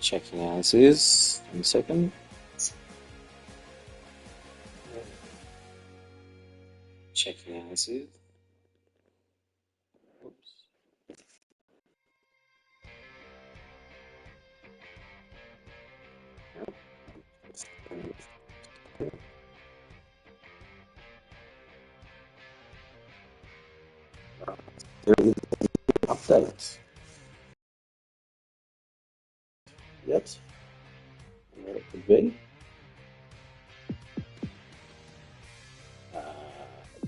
Checking answers in a second. Checking answers. Oops. There is an update. Yet, what it could be.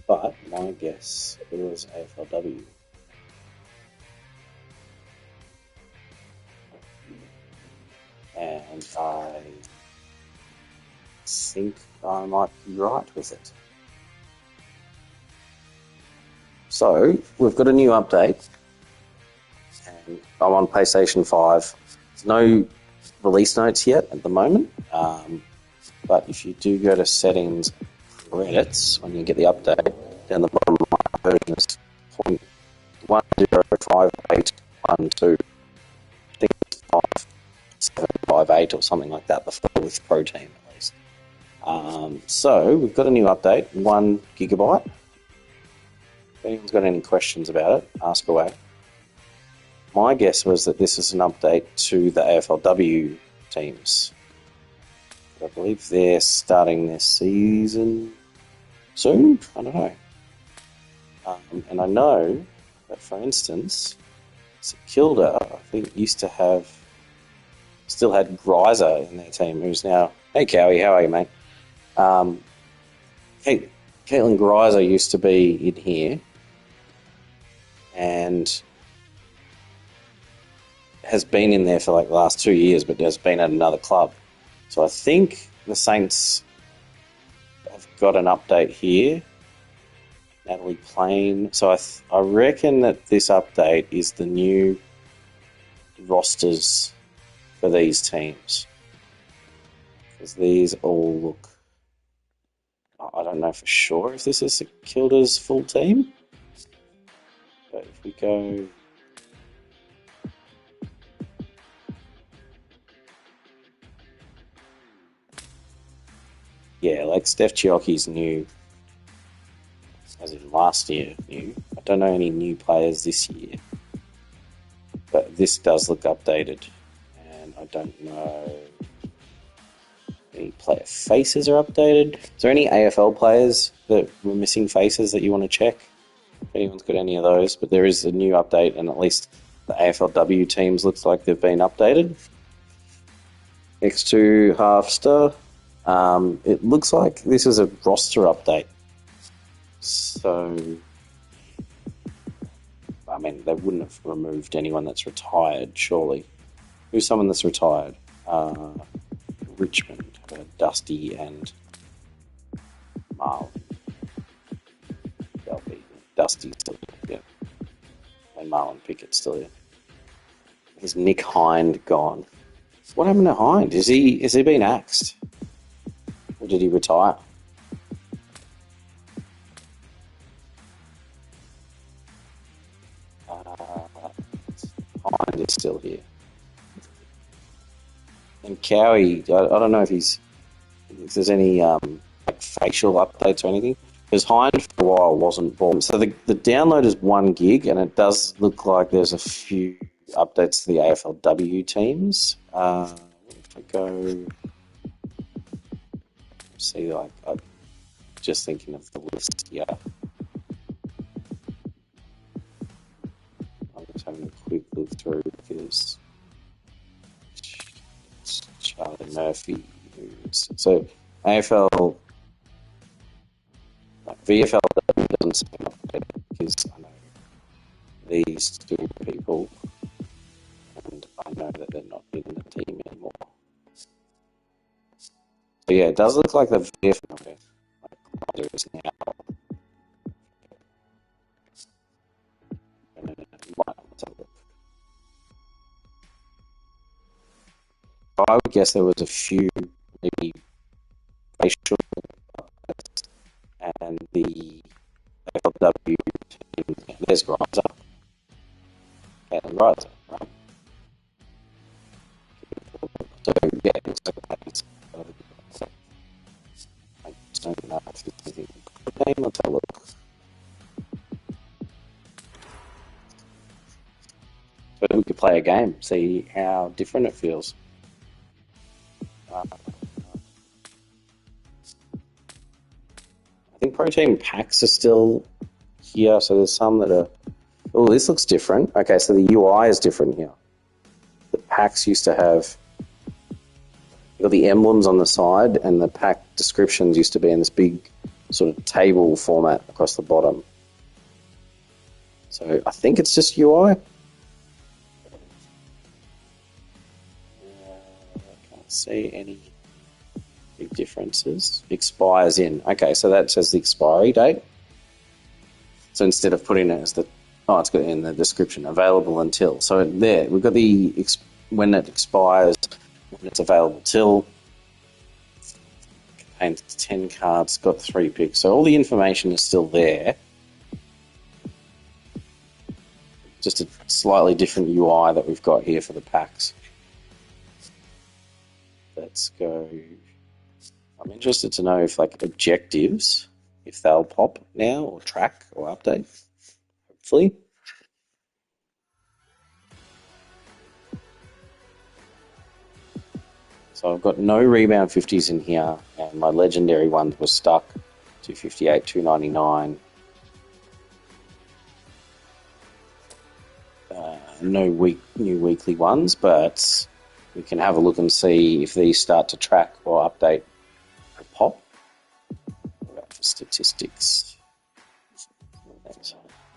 But my guess it was AFLW. And I think I might be right with it. So, we've got a new update. And I'm on PlayStation 5. There's no release notes yet at the moment. But if you do go to settings, credits, when you get the update, down the bottom right version is 0.105812. I think it's 5758 or something like that, the with Pro Team at least. So we've got a new update, 1 gigabyte. If anyone's got any questions about it, ask away. My guess was that this is an update to the AFLW teams. I believe they're starting their season soon. I don't know. And I know that, for instance, St Kilda, I think, still had Greiser in their team, who's now, hey Cowie, how are you, mate? Caitlin Greiser used to be in here and has been in there for like the last 2 years, but has been at another club. So I think the Saints have got an update here. Natalie Plain. So I reckon that this update is the new rosters for these teams. Because these all look... I don't know for sure if this is St Kilda's full team. But if we go... Yeah, like Steph Chiocchi's new, as in last year new. I don't know any new players this year. But this does look updated. And I don't know any player faces are updated. Is there any AFL players that were missing faces that you want to check? If anyone's got any of those. But there is a new update, and at least the AFLW teams looks like they've been updated. Next to Halfster. It looks like this is a roster update. So, I mean, they wouldn't have removed anyone that's retired, surely. Who's someone that's retired? Richmond, Dusty and Marlon. They'll be Dusty still here, yeah. And Marlon Pickett's still here. Is Nick Hind gone? What happened to Hind? Has he been axed? Or did he retire? Hind is still here. And Cowie, I don't know if there's any facial updates or anything. Because Hind for a while wasn't born. So the download is 1 gig, and it does look like there's a few updates to the AFLW teams. If I go... See, like, I'm just thinking of the list here. I'm just having a quick look through because it's Charlie Murphy. So AFL, VFL doesn't seem updated because I know these two people, and I know that they're not in the team anymore. So yeah, it does look like the VFL is now. I would guess there was a few maybe facial updates, and the AFLW team. There's Greiser. Caitlin Greiser, right? Yeah, it's like I don't know if there's anything. Okay, let's have a look. So we could play a game, see how different it feels. I think protein packs are still here, so there's some that are. Oh, this looks different. Okay, so the UI is different here. The packs used to have the emblems on the side, and the pack descriptions used to be in this big sort of table format across the bottom. So I think it's just UI. I can't see any big differences. Expires in. Okay, so that says the expiry date. So instead of putting it as it's got in the description, available until. So there, we've got when it expires, when it's available till. Contains 10 cards, got 3 picks. So all the information is still there. Just a slightly different UI that we've got here for the packs. Let's go. I'm interested to know if objectives, if they'll pop now or track or update. Hopefully. So I've got no rebound 50s in here, and my legendary ones were stuck 258, 299. No new weekly ones, but we can have a look and see if these start to track or update or pop. For statistics.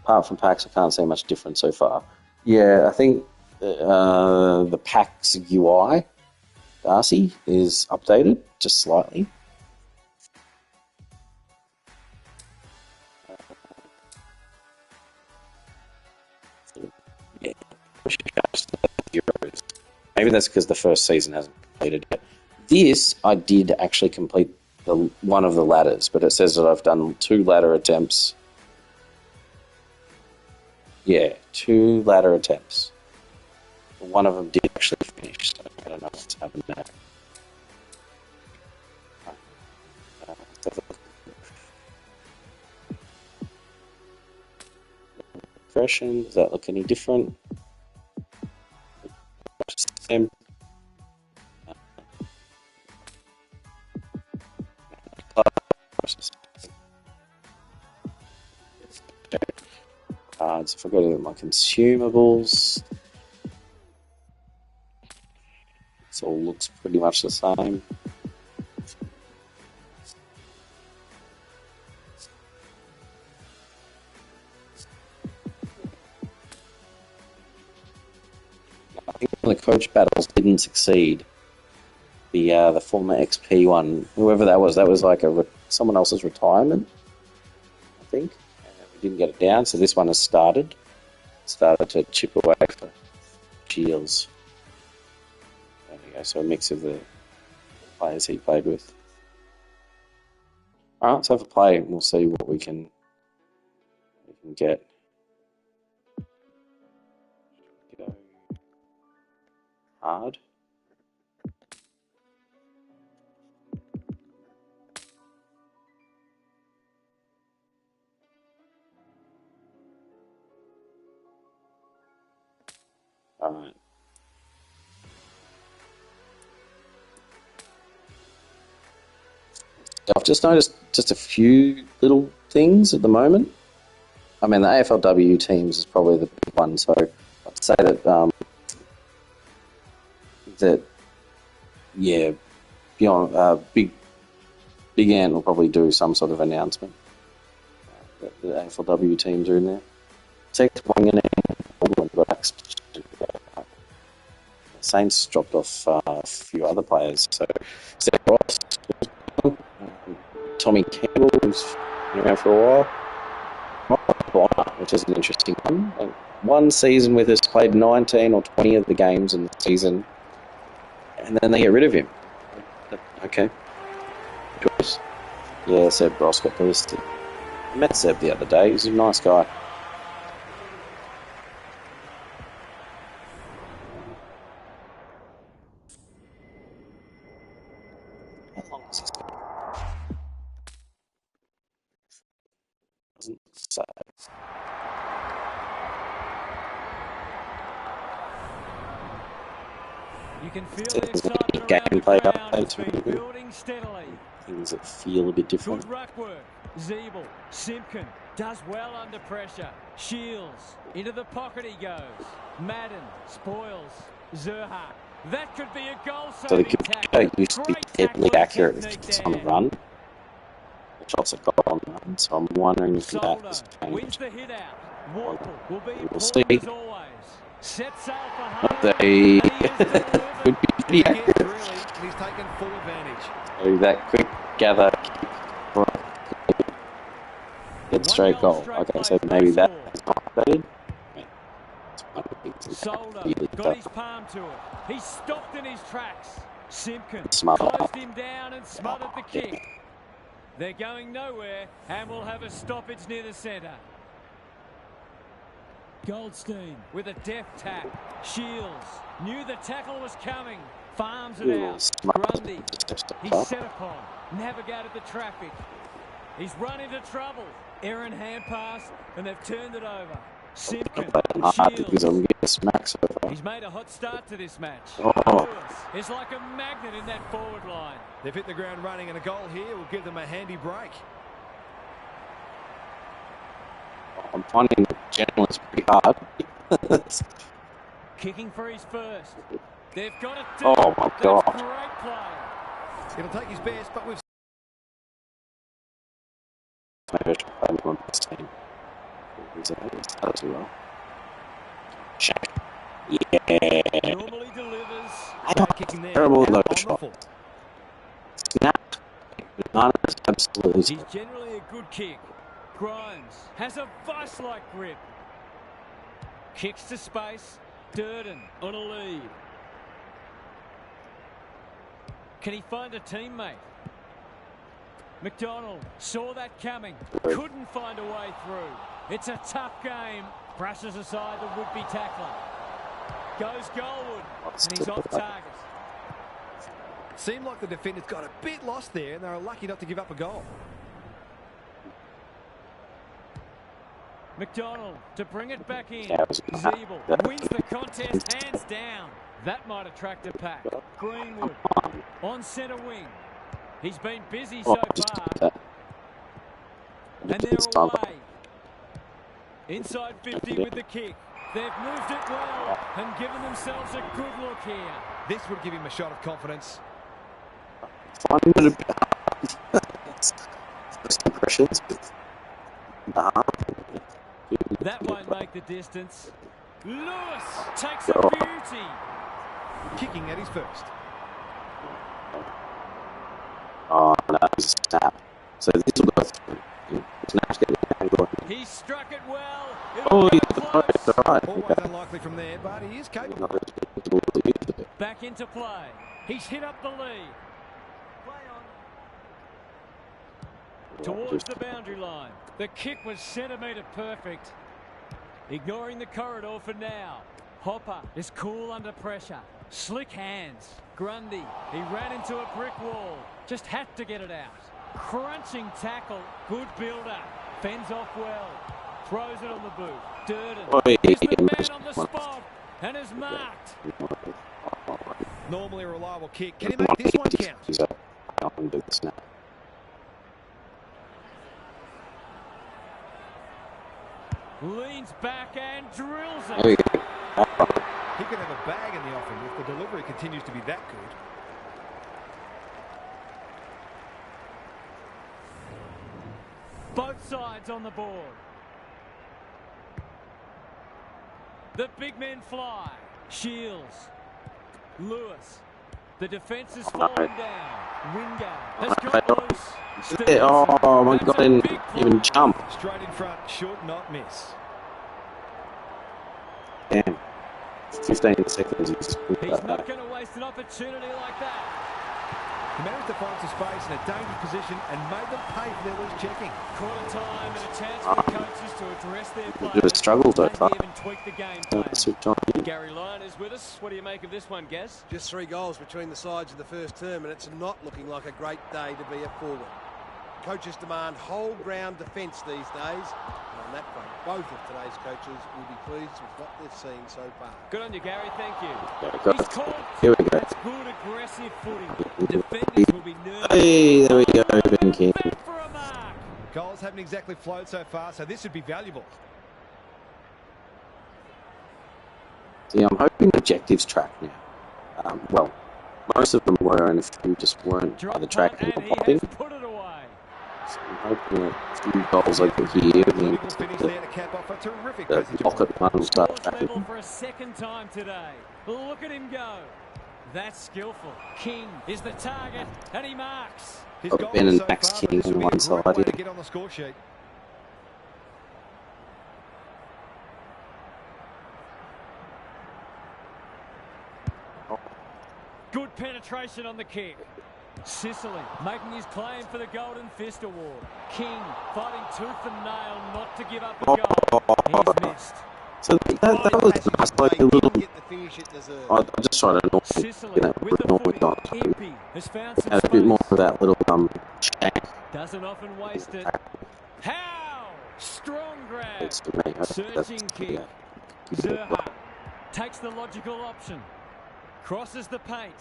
Apart from packs, I can't see much difference so far. Yeah, I think the packs UI, Darcy, is updated just slightly. Yeah, maybe that's because the first season hasn't completed yet. This, I did actually complete one of the ladders, but it says that I've done 2 ladder attempts. Yeah, 2 ladder attempts. One of them did actually finish, so I don't know what's happened there. Progression, does that look any different? Same. Cards, if I go to my consumables, it all looks pretty much the same. I think the coach battles didn't succeed. The former XP one, whoever that was like someone else's retirement, I think. We didn't get it down, so this one has started to chip away for Shields. There we go. So a mix of the players he played with. All right, let's have a play, and we'll see what we can get. Go hard. All right. I've just noticed just a few little things at the moment. I mean, the AFLW teams is probably the big one, so I'd say that beyond Big Ant will probably do some sort of announcement. The AFLW teams are in there. Saints dropped off a few other players, so Seth Ross, Tommy Campbell, who's been around for a while, which is an interesting one. One season with us, played 19 or 20 of the games in the season, and then they get rid of him. Okay. Choice. Yeah, Seb Ross got listed. I met Seb the other day. He's a nice guy. So You can feel the excitement around the gameplay ground. It's updates, been building steadily. things that feel a bit different. Good ruck work. Zeeble. Simpkin does well under pressure. Shields. Into the pocket he goes. Madden spoils. Zerha. That could be a goal-saving tackle. Used to be deadly accurate if it's on the run. The shots are gone on the run, so I'm wondering if that has changed. Wins the hit out. Warple will be We'll see. as always. Sets out for But they could be pretty accurate. Really, he's taken full advantage. So that quick gather get straight goal. Okay, so maybe that is not updated. Solder got his palm to it. He stopped in his tracks. Simpkin Smothered. closed him down and smothered the kick. They're going nowhere and will have a stoppage near the centre. Goldstein with a deft tap. Shields knew the tackle was coming. Farms it out. Grundy. He's set upon. Navigated the traffic. He's run into trouble. Errant hand pass and they've turned it over. Simpkin. Shields. He's made a hot start to this match. Lewis is like a magnet in that forward line. They've hit the ground running, and a goal here will give them a handy break. I'm finding the general is pretty hard. Kicking for his first. They've got it. Oh my God. That's great play. It'll take his best, but we've... Maybe I should play him on this team. He's started too well. Check. Yeah. Normally delivers. Kicking there. Terrible low On shot. the full. Snapped. Bananas, absolutely. He's generally a good kick. Grimes has a vice-like grip. Kicks to space. Durden on a lead. Can he find a teammate? McDonald saw that coming. Couldn't find a way through. It's a tough game. Brushes aside the would-be tackler. Goes goalward. And he's off target. Seemed like the defenders got a bit lost there, and they were lucky not to give up a goal. McDonald to bring it back in. Zeeble wins the contest hands down. That might attract a pack. Greenwood on centre wing. He's been busy so far. And they're away. Inside 50 with the kick. They've moved it well and given themselves a good look here. This would give him a shot of confidence. Finding it a bit hard. First impressions. That won't make the distance. Lewis takes a beauty. Kicking at his first. Oh no, it's a snap. So this will go through. Snap's getting angle. He struck it well. Oh, he's alright. Always unlikely from there, but he is capable. Back into play. He's hit up the lead. Play on. Towards the boundary line. The kick was centimetre perfect. Ignoring the corridor for now. Hopper is cool under pressure. Slick hands. Grundy. He ran into a brick wall. Just had to get it out. Crunching tackle. Good build-up. Fends off well. Throws it on the boot. Durden is the man on the spot and is marked. Normally a reliable kick. Can he make this one count? He's up and do the snap. Leans back and drills it. There we go. He could have a bag in the offing if the delivery continues to be that good. Both sides on the board. The big men fly. Shields. Lewis. The defence is falling down. Wingard has got loose. Yeah, oh my God, didn't even jump. Straight in front, should not miss. Damn. 15 seconds. He's not going to waste an opportunity like that. He managed to find some space in a dangerous position and made them pay for their loose checking. Quarter time and a chance for the coaches to address their players. Bit of a struggle so far. Maybe even tweak the game plan. Gary Lyon is with us. What do you make of this one, Gaz? Just 3 goals between the sides of the first term, and it's not looking like a great day to be a forward. Coaches demand whole ground defence these days. And on that front, both of today's coaches will be pleased with what they've seen so far. Good on you, Gary. Thank you. He's here we go. That's good aggressive footing. Defenders will be nervous. Hey, there we go, Ben King. Back for a mark. Goals haven't exactly flowed so far, so this would be valuable. See, I'm hoping objectives track now. Well, most of them were, and a few just weren't either tracking or popping. Put it away. So I'm hoping that a few goals over here, We'll finish there to cap off a terrific the pocket one will start Scores level tracking. for a second time today. Look at him go. That's skillful. King is the target, and he marks. His Got goal Ben and so Max far, King but this on would be one a great side way to here. get on the score sheet. Good penetration on the kick. Sicily making his claim for the Golden Fist Award. King fighting tooth and nail not to give up a goal. He's missed. So that was nice, like a little. Get the finish it deserves. I just try to normally, Sicily with the normally footy. not. Impey has found some Had a bit more space. of that little shank. Doesn't often waste it. How? Strong grab. It's to me. Surging kick. Zerha takes the logical option. Crosses the paint.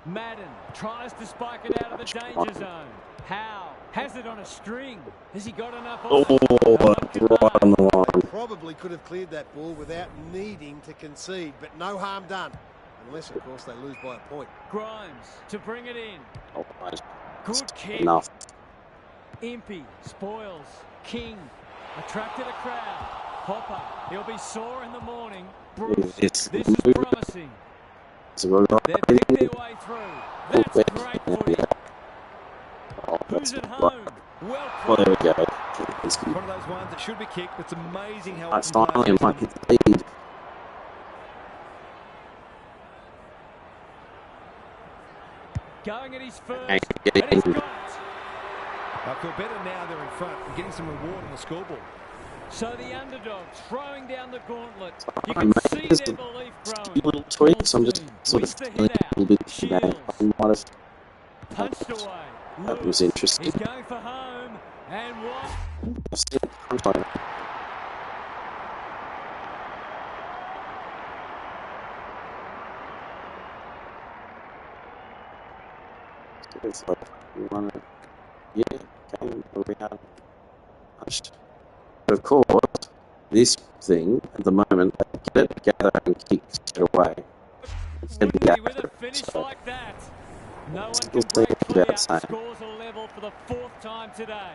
Madden tries to spike it out of the danger zone. Howe has it on a string. Has he got enough on it? Oh, No one can right on mark. the line. Probably could have cleared that ball without needing to concede, but no harm done. Unless, of course, they lose by a point. Grimes to bring it in. Oh, right. Good kick. Enough. Impey spoils. King attracted a crowd. Hopper, he'll be sore in the morning. Bruce, It's this is promising. So They've picked their way through. That's great footy. Oh, Who's that's at right. home? Well Well, there played. we go. It's good. One of those ones that should be kicked, but it's amazing how That's often finally players my miss them. lead. Going at his first. And And he's getting- got it. I feel better now they're in front and getting some reward on the scoreboard. So the underdogs throwing down the gauntlet. You I can made see this their belief growing. few little tweaks. I'm just Goldstein sort of whips the feeling hit a out. little bit today. Shields I might have. punched away. That was Lewis interesting. is going for home. And what? I've seen it punch like that. So it's like we want to, game around punched. But of course, this thing at the moment, they get it together and kick straight away. Instead of the Woodley with a effort. finish So, like that. No one Still can break thinking clear. about saying. Scores a level for the fourth time today.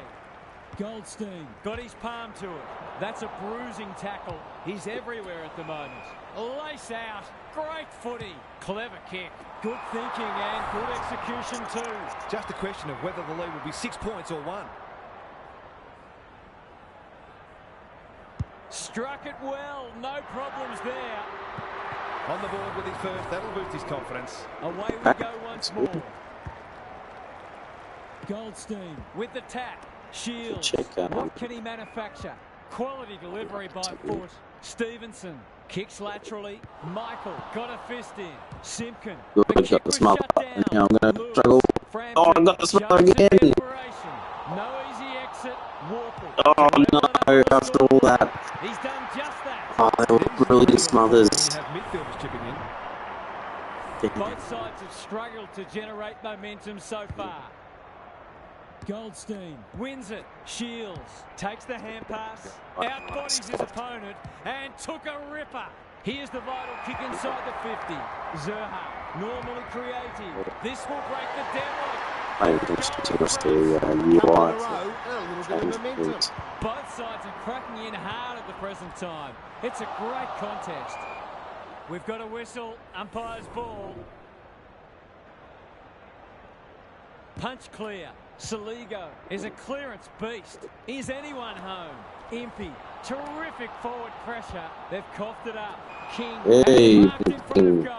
Goldstein got his palm to it. That's a bruising tackle. He's everywhere at the moment. Lace out. Great footy. Clever kick. Good thinking and good execution too. Just a question of whether the lead will be 6 points or 1. Struck it well. No problems there. On the board with his first, that'll boost his confidence. Away we go once more. Goldstein with the tap. Shields. Check, What can he manufacture? Quality delivery by foot. Stevenson kicks laterally. Michael got a fist in. Simpkin. Good, The got kick the was smell. shut down. Now I'm going to Lewis, struggle. Frampton Oh, I got the smell shows some again. desperation. No easy exit. Walker. Oh to level no, it up on the after all scoreboard. that. He's done just that. Oh, they were brilliant smothers. When you have midfielders chipping in. Both sides have struggled to generate momentum so far. Goldstein wins it. Shields takes the hand pass, outbodies his opponent, and took a ripper. Here's the vital kick inside the 50. Zerha, normally creative. This will break the deadlock. I think it's continuously UI. Couple in a row, and a little bit of momentum. Both sides are cracking in hard at the present time. It's a great contest. We've got a whistle, umpire's ball. Punch clear. Saligo is a clearance beast. Is anyone home? Impey, terrific forward pressure. They've coughed it up. King Hey, has marked in front of King. goal.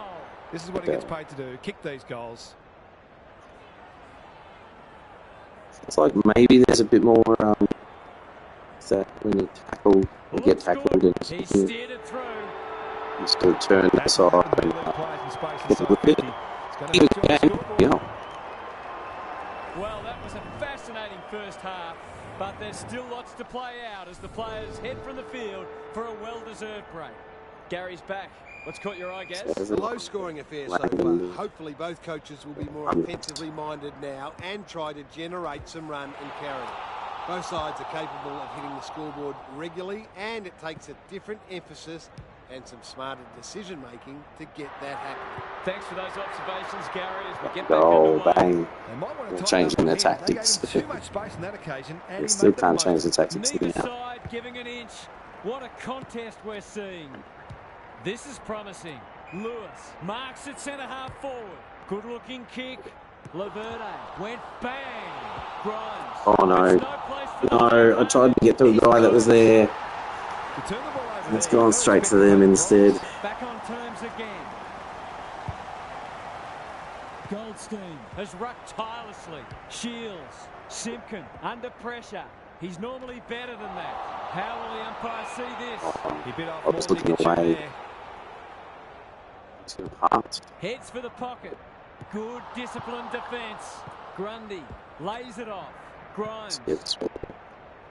This is what he gets paid to do, kick these goals. It's like maybe there's a bit more that when you tackle, you get tackled and He steered it through. you sort of turn That's aside one of the and lead players in space get inside with it. 50. It's going to Even put you on the game, scoreboard. you know. Well, that was a fascinating fascinating first half, but there's still lots to play out as the players head from the field for a well-deserved break. Gary's back. What's caught your eye, Gaz? It's a low-scoring affair so far. Hopefully both coaches will be more offensively minded now and try to generate some run and carry. Both sides are capable of hitting the scoreboard regularly, and it takes a different emphasis and some smarter decision-making to get that happening. Thanks for those observations, Gary, as we get back Oh, underway. bang. They might want We're to changing the tighten up again. tactics. They gave him too much space on that occasion, and We he still made the can't most. change the tactics Neither now. side giving an inch. What a contest we're seeing. This is promising. Lewis marks it centre-half forward. Good-looking kick. Laverde went bang. Grimes. Oh, no. It's no place for No, I tried to get to a guy that was there. He turned the ball over It's there. gone straight to them instead. Back on terms again. Goldstein has rucked tirelessly. Shields. Simpkin under pressure. He's normally better than that. How will the umpire see this? He bit off I more was than he looking could chew away. there. Too hard. Heads for the pocket. Good disciplined defence. Grundy lays it off. Grimes. It's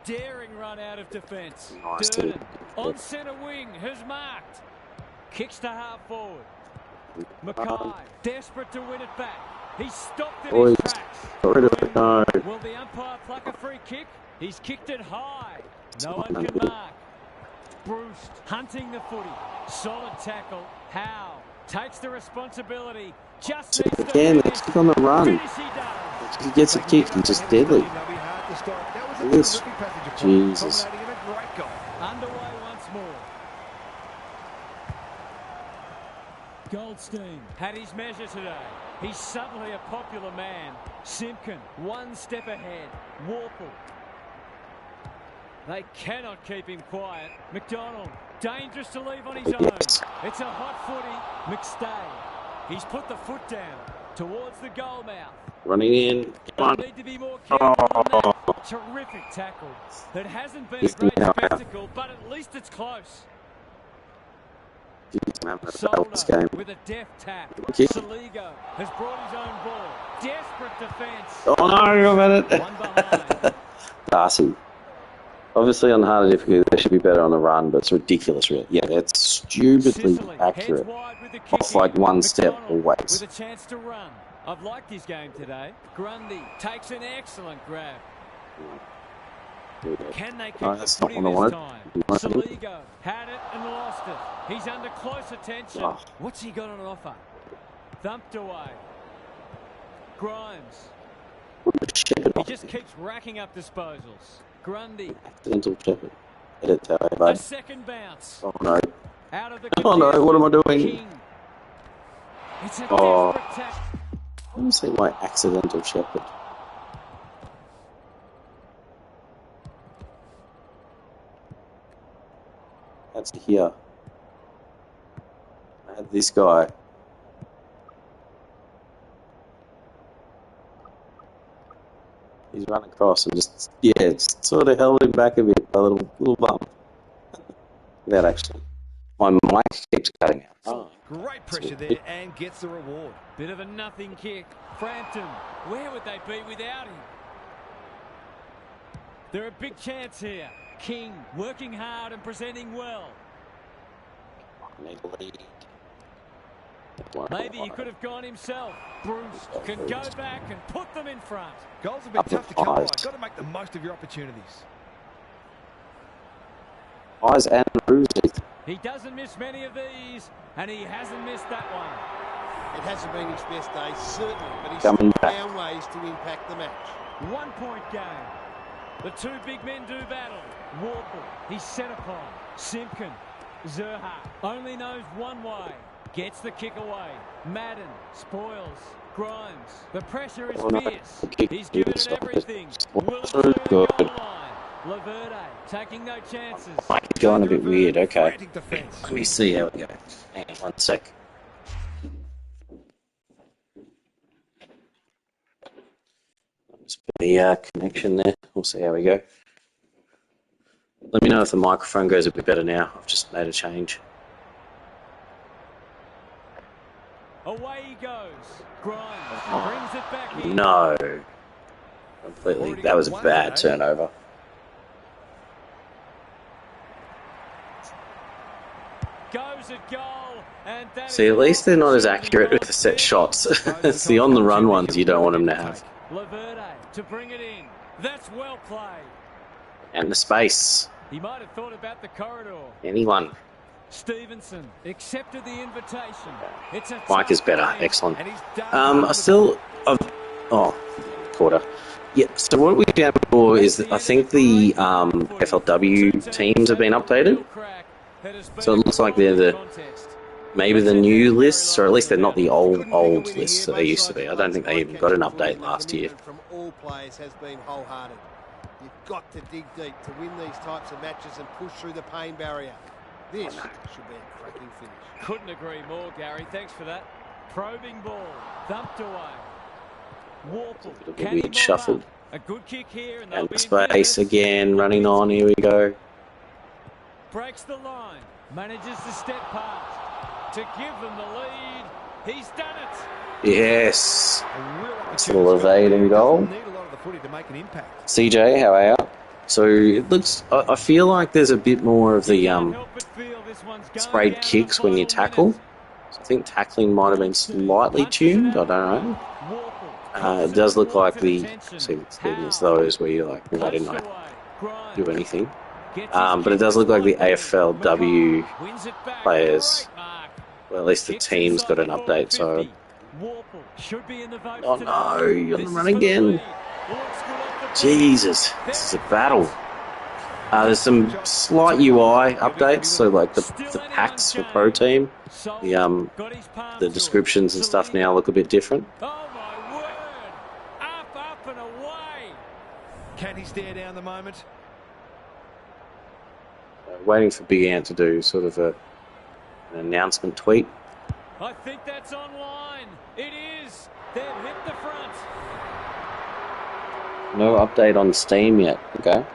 Daring run out of defence. Nice Durden to- on centre wing has marked. Kicks to half forward. Mackay desperate to win it back. He's stopped in Boys, his tracks. got rid of it. No. Will the umpire pluck a free kick? He's kicked it high. No one can mark. Bruce hunting the footy. Solid tackle. Howe takes the responsibility. Just So needs to again, finish. let's kick on the run. Finish he does. He gets a kick, he's just deadly. They'll be hard to stop. That was a Yes. terrific passage of play, Jesus. culminating in a great goal. Underway once more. Goldstein had his measure today. He's suddenly a popular man. Simpkin, one step ahead. Warple. They cannot keep him quiet. McDonald, dangerous to leave on his own. Yes. It's a hot footy. McStay. He's put the foot down towards the goal mouth. Running in. Come on. Need to be more careful than that. Terrific tackle. It hasn't been a great spectacle, but at least it's close. Jeez, man, that's about this game. Solder with a deft tap. Kick. Saligo has brought his own ball. Desperate defence. Oh no, I'm at One behind. it. Darcy. Obviously on harder difficulty, they should be better on the run, but it's ridiculous, really. Yeah, that's stupidly Sicily accurate. heads wide with the kick Off like in. one step McDonald always. with a chance to run. I've liked his game today. Grundy takes an excellent grab. Can they keep No, the that's not footy what I this wanted. time? Saligo had it and lost it. He's under close attention. Oh. What's he got on offer? Thumped away. Grimes. Shepherd He off. just keeps racking up disposals. Grundy. Accidental shepherd. Edit that, A bud. second bounce. Oh no. Out of the Oh no, what am I doing? King. It's a Oh. desperate tap. I want to say my accidental shepherd. That's here. I had this guy. He's run across and just, yeah, it's sort of held him back a bit, a little bump. That actually. My mic keeps cutting out. Oh. Great pressure there and gets the reward. Bit of a nothing kick. Frampton. Where would they be without him? They're a big chance here. King working hard and presenting well. I need a lead. Maybe he could have gone himself. Bruce can go back and put them in front. Goals have been tough to come by. Got to make the most of your opportunities. Eyes and bruises. He doesn't miss many of these, and he hasn't missed that one. It hasn't been his best day, certainly, but he's Coming still back. found ways to impact the match. 1 point game. The two big men do battle. Warple, he's set upon. Simpkin, Zerha, only knows one way. Gets the kick away. Madden, spoils. Grimes, the pressure is Oh, no. fierce. Kick He's given is it everything. Will it so clear the good. goal line? Laverde, taking no chances. Mike's going a bit weird, okay. Frantic defence. Let me see how we go. Hang on 1 sec. Just put the connection there. We'll see how we go. Let me know if the microphone goes a bit better now. I've just made a change. Away he goes. Grimes brings it back in. No. Completely. That was a bad turnover. Goes at goal, and that See, at least they're not as accurate with the set shots. It's the on-the-run ones you don't want them to have. Laverde to bring it in. That's well played. And the space. He might have thought about the corridor. Anyone. Stevenson accepted the invitation. It's a Mike is better. game. Excellent. Quarter. Yeah, so what we found before is that I think the FLW teams have been updated. So it looks like they're maybe the new lists, or at least they're not the old lists that they used to be. I don't think they even got an update last year. From all players has been wholehearted. You've got to dig deep to win these types of matches and push through the pain barrier. This should be a cracking finish. Couldn't agree more, Gary. Thanks for that. Probing ball, thumped away. Warple, A bit weird shuffled. a good kick here, And the space again, running on. Here we go. Breaks the line, manages to step past to give them the lead. He's done it. Yes. It's a little evading goal. CJ, how are you? So it looks. I feel like there's a bit more of the sprayed kicks when you tackle. So I think tackling might have been slightly tuned. I don't know. It does look like there's those where you're like, why didn't I do anything? But it does look like the AFLW players, well, at least the team's got an update. So, oh no, you're on the run again. Jesus, this is a battle. There's some slight UI updates, so like the packs for Pro Team, the descriptions and stuff now look a bit different. Can he stare down the moment? Waiting for Big Ant to do sort of an announcement tweet. I think that's online. It is. They've hit the front. No update on Steam yet. Okay.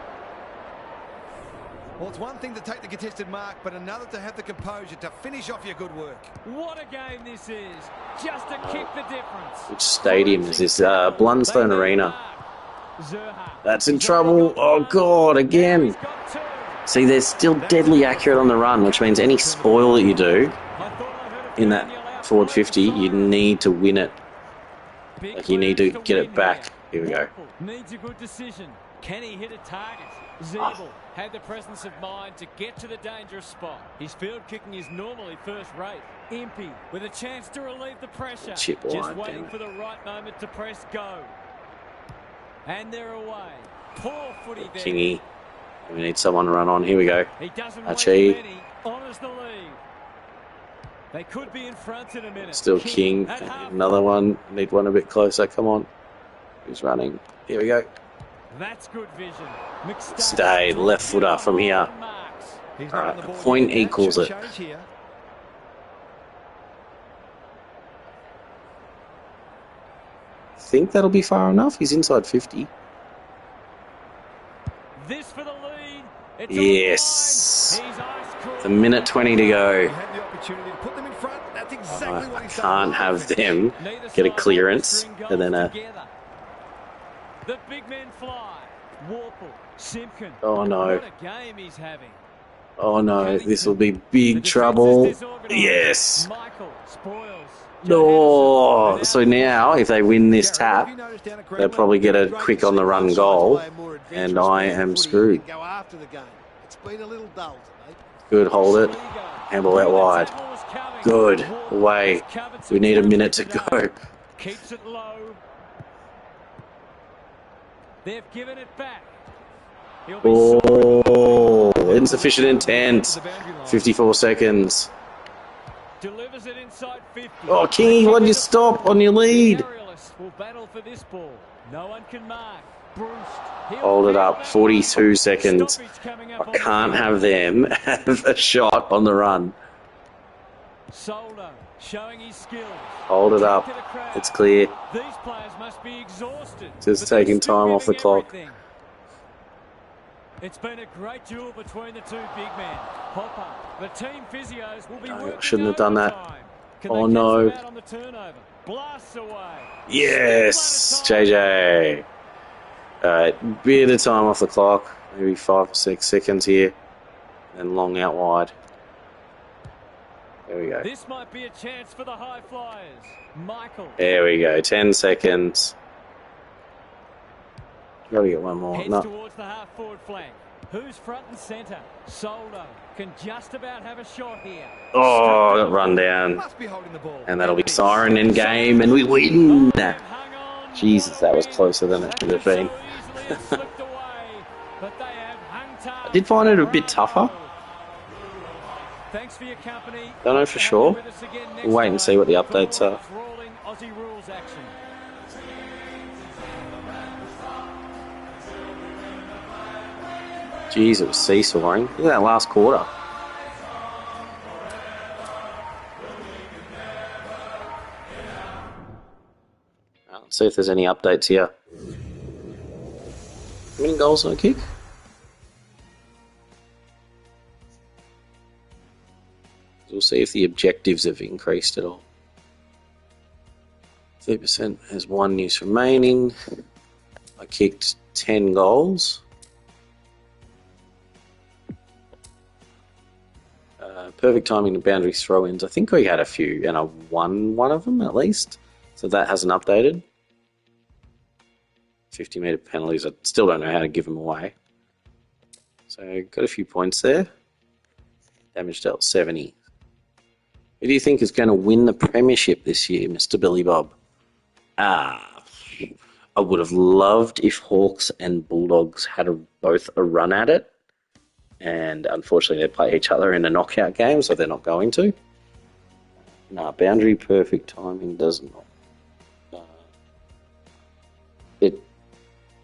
Well, it's one thing to take the contested mark, but another to have the composure to finish off your good work. What a game this is. Just to kick the difference. Which stadium is this? Blundstone Arena. That's in trouble. Oh, God, again. See, they're still deadly accurate on the run, which means any spoil that you do in that forward 50, you need to win it. Like, you need to get it back. Here we go. Needs a good decision. Can he hit a target? Zebel had the presence of mind to get to the dangerous spot. His field kicking is normally first rate. Impey with a chance to relieve the pressure. Just waiting for the right moment to press go. And they're away. Poor footy there. Kingy. We need someone to run on. Here we go. He doesn't Archie. wait many. Honours the lead. They could be in front in a minute. Still King. Another one. Need one a bit closer. Come on. Who's running? Here we go. That's good vision. Stay. Left footer from here. Alright, a point equals it. Think that'll be far enough. He's inside 50. This for the lead. It's yes. A minute 20 to go. I can't have them get a clearance and then a. The big men fly. Warple, Simpkin. Oh no. What a game he's having. Oh no, this will be big trouble. Yes. Michael spoils. No. So now, if they win this tap, they'll probably get a quick on the run goal, and I am screwed. Good, hold it. Handball out wide. Good. Away. We need a minute to go. Keeps it low. They've given it back. Oh, insufficient intent. 54 seconds. Delivers it inside 50. Oh, Kingy, why did you stop on your lead? Will battle for this ball. No one can mark. Hold it up. 42 seconds. I can't have them have a shot on the run. Soldo showing his skills. Hold it up. It's clear. These players must be exhausted. Just taking time off the clock. It's been a great duel between the two big men. Hopper, the team physios will be I shouldn't have done that. Oh no. Blasts away. Yes, JJ. Alright, bit of time off the clock. Maybe 5 or 6 seconds here. And long out wide. There we go. This might be a chance for the high flyers. Michael. There we go. 10 seconds. Gotta get one more. Heads No. towards the half-forward flank. Who's front and centre? Soldo can just about have a shot here. Oh, got run down. Must be holding the ball. And that'll be siren in game, and we win. Hung on. Jesus, that was closer than it should have been. I did find it a bit tougher. Thanks for your company. Don't know for sure. We'll wait and see what the updates are. Aussie rules action. Jeez, it was seesawing. Look at that last quarter. Let's see if there's any updates here. How many goals on a kick? We'll see if the objectives have increased at all. 30% has 1 use remaining. I kicked 10 goals. Perfect timing to boundary throw-ins. I think we had a few, and I won one of them at least. So that hasn't updated. 50-metre penalties. I still don't know how to give them away. So got a few points there. Damage dealt 70. Who do you think is going to win the premiership this year, Mr. Billy Bob? I would have loved if Hawks and Bulldogs had both a run at it. And unfortunately, they play each other in a knockout game, so they're not going to. Nah, boundary perfect timing does not.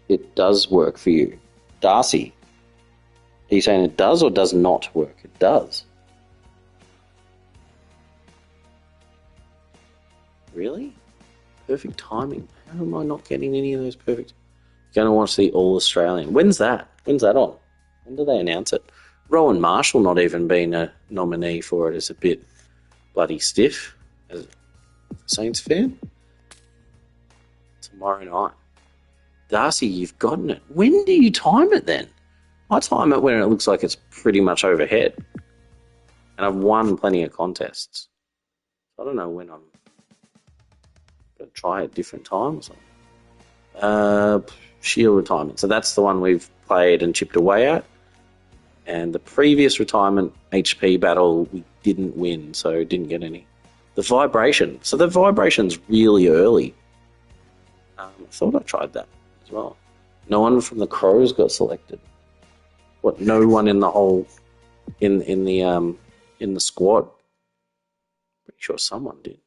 It does work for you. Darcy, are you saying it does or does not work? It does. Really? Perfect timing. How am I not getting any of those perfect? Going to watch the All Australian. When's that? When's that on? When do they announce it? Rowan Marshall not even being a nominee for it is a bit bloody stiff as a Saints fan. Tomorrow night. Darcy, you've gotten it. When do you time it then? I time it when it looks like it's pretty much overhead. And I've won plenty of contests. I don't know when I'm going to try a different time or something. Shield retirement. So that's the one we've played and chipped away at. And the previous retirement HP battle, we didn't win, so didn't get any. The vibration. So the vibration's really early. I thought I tried that as well. No one from the Crows got selected. What? No one in the whole in the squad. Pretty sure someone did.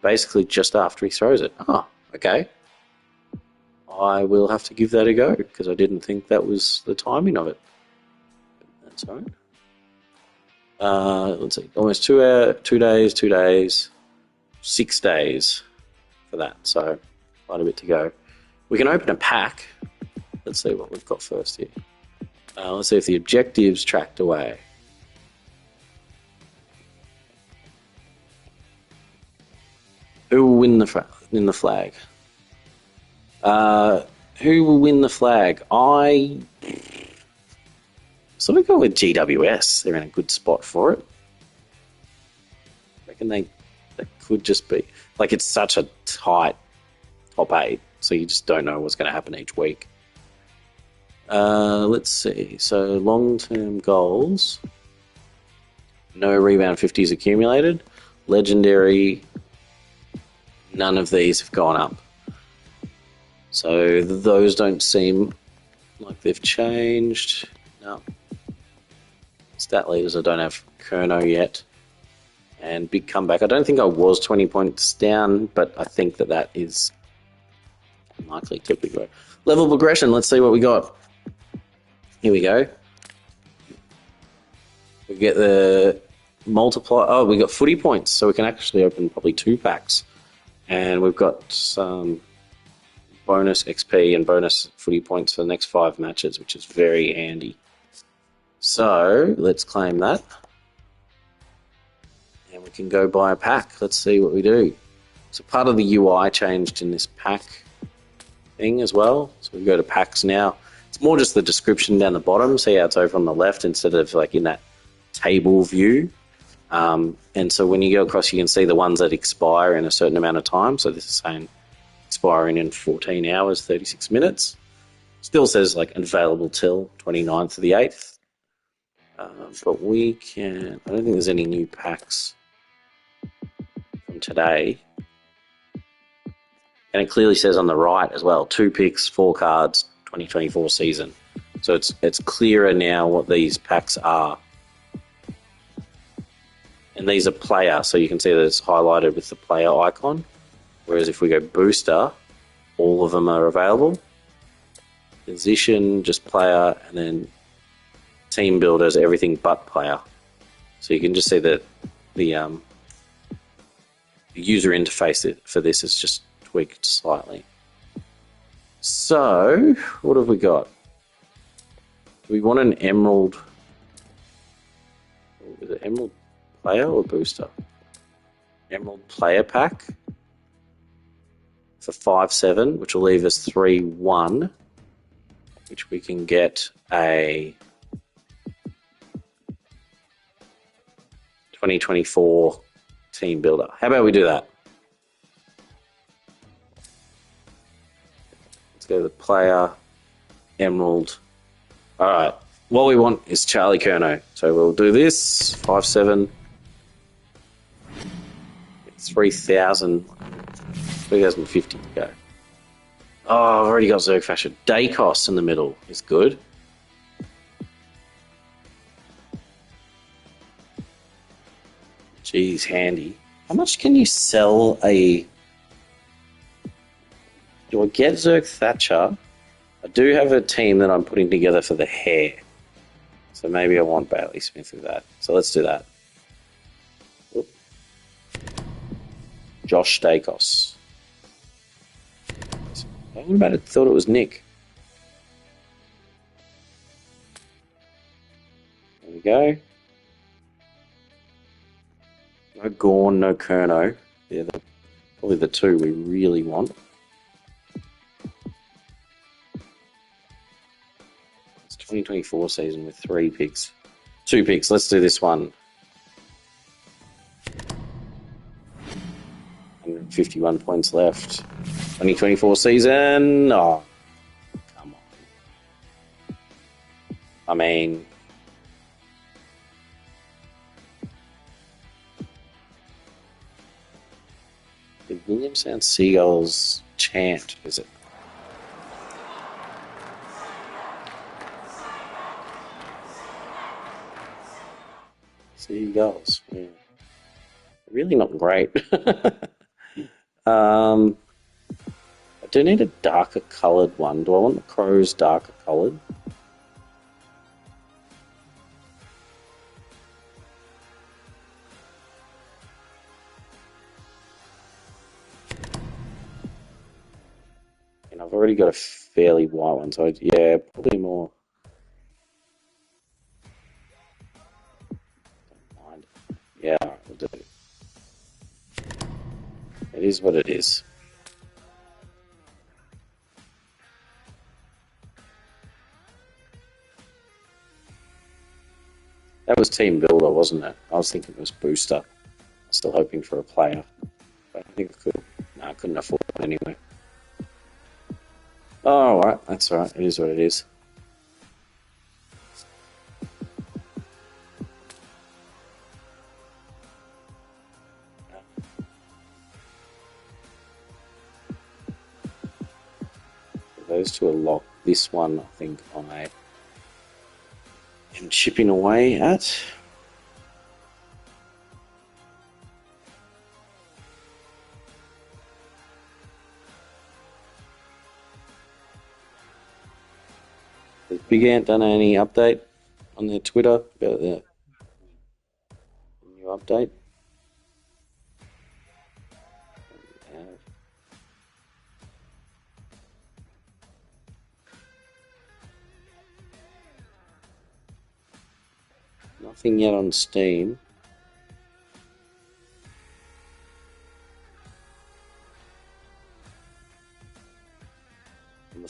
Basically, just after he throws it. Oh, okay. I will have to give that a go because I didn't think that was the timing of it. That's all right. Let's see. Almost 2 days, 6 days for that. So quite a bit to go. We can open a pack. Let's see what we've got first here. Let's see if the objectives tracked away. Who will win the flag? Who will win the flag? I sort of go with GWS. They're in a good spot for it. I reckon they could just be like it's such a tight top 8, so you just don't know what's going to happen each week. Let's see. So long-term goals. No rebound 50s accumulated. Legendary. None of these have gone up. So those don't seem like they've changed. No. Stat leaders, I don't have Kerno yet. And big comeback. I don't think I was 20 points down, but I think that is unlikely to be right. Level progression, let's see what we got. Here we go. We get the multiply. Oh, we got footy points, so we can actually open probably 2 packs. And we've got some bonus XP and bonus footy points for the next 5 matches, which is very handy. So let's claim that. And we can go buy a pack. Let's see what we do. So part of the UI changed in this pack. thing as well. So we go to packs now. It's more just the description down the bottom. See how it's over on the left instead of like in that table view. And so when you go across, you can see the ones that expire in a certain amount of time. So this is saying expiring in 14 hours, 36 minutes. Still says like available till 29th of the 8th. But we can... I don't think there's any new packs from today. And it clearly says on the right as well, 2 picks, 4 cards, 2024 season. So it's clearer now what these packs are. And these are player, so you can see that it's highlighted with the player icon. Whereas if we go booster, all of them are available. Position, just player, and then team builders, everything but player. So you can just see that the user interface for this is just tweaked slightly. So, what have we got? We want an emerald. Is it emerald player or booster? Emerald player pack for 5/7, which will leave us 3/1, which we can get a 2024 team builder. How about we do that? Let's go to the player, emerald. All right. What we want is Charlie Curnow. So we'll do this, 5/7. 3,050 to go. Oh, I've already got Zergfasher. Dacos in the middle is good. Geez, handy. How much can you sell a... Do I get Zerg Thatcher? I do have a team that I'm putting together for the hair. So maybe I want Bailey Smith with that. So let's do that. Oop. Josh Dacos. I thought it was Nick. There we go. No Gorn, no Curnow. They're probably the two we really want. It's 2024 season with 3 picks. 2 picks. Let's do this one. 151 points left. 2024 season. Oh, come on. I mean... The Williamstown Seagulls chant, is it? Seagulls. Yeah. Really not great. I do need a darker coloured one. Do I want the crows darker coloured? And I've already got a fairly white one, so yeah, probably more. Don't mind. Yeah, alright, we'll do it. It is what it is. That was Team Builder, wasn't it? I was thinking it was Booster. I'm still hoping for a player. But I think I could. No, I couldn't afford it anyway. Oh, alright. That's alright. It is what it is. Those two are locked. This one, I think, I am chipping away at. Has Big Ant done any update on their Twitter about the new update? Nothing yet on Steam.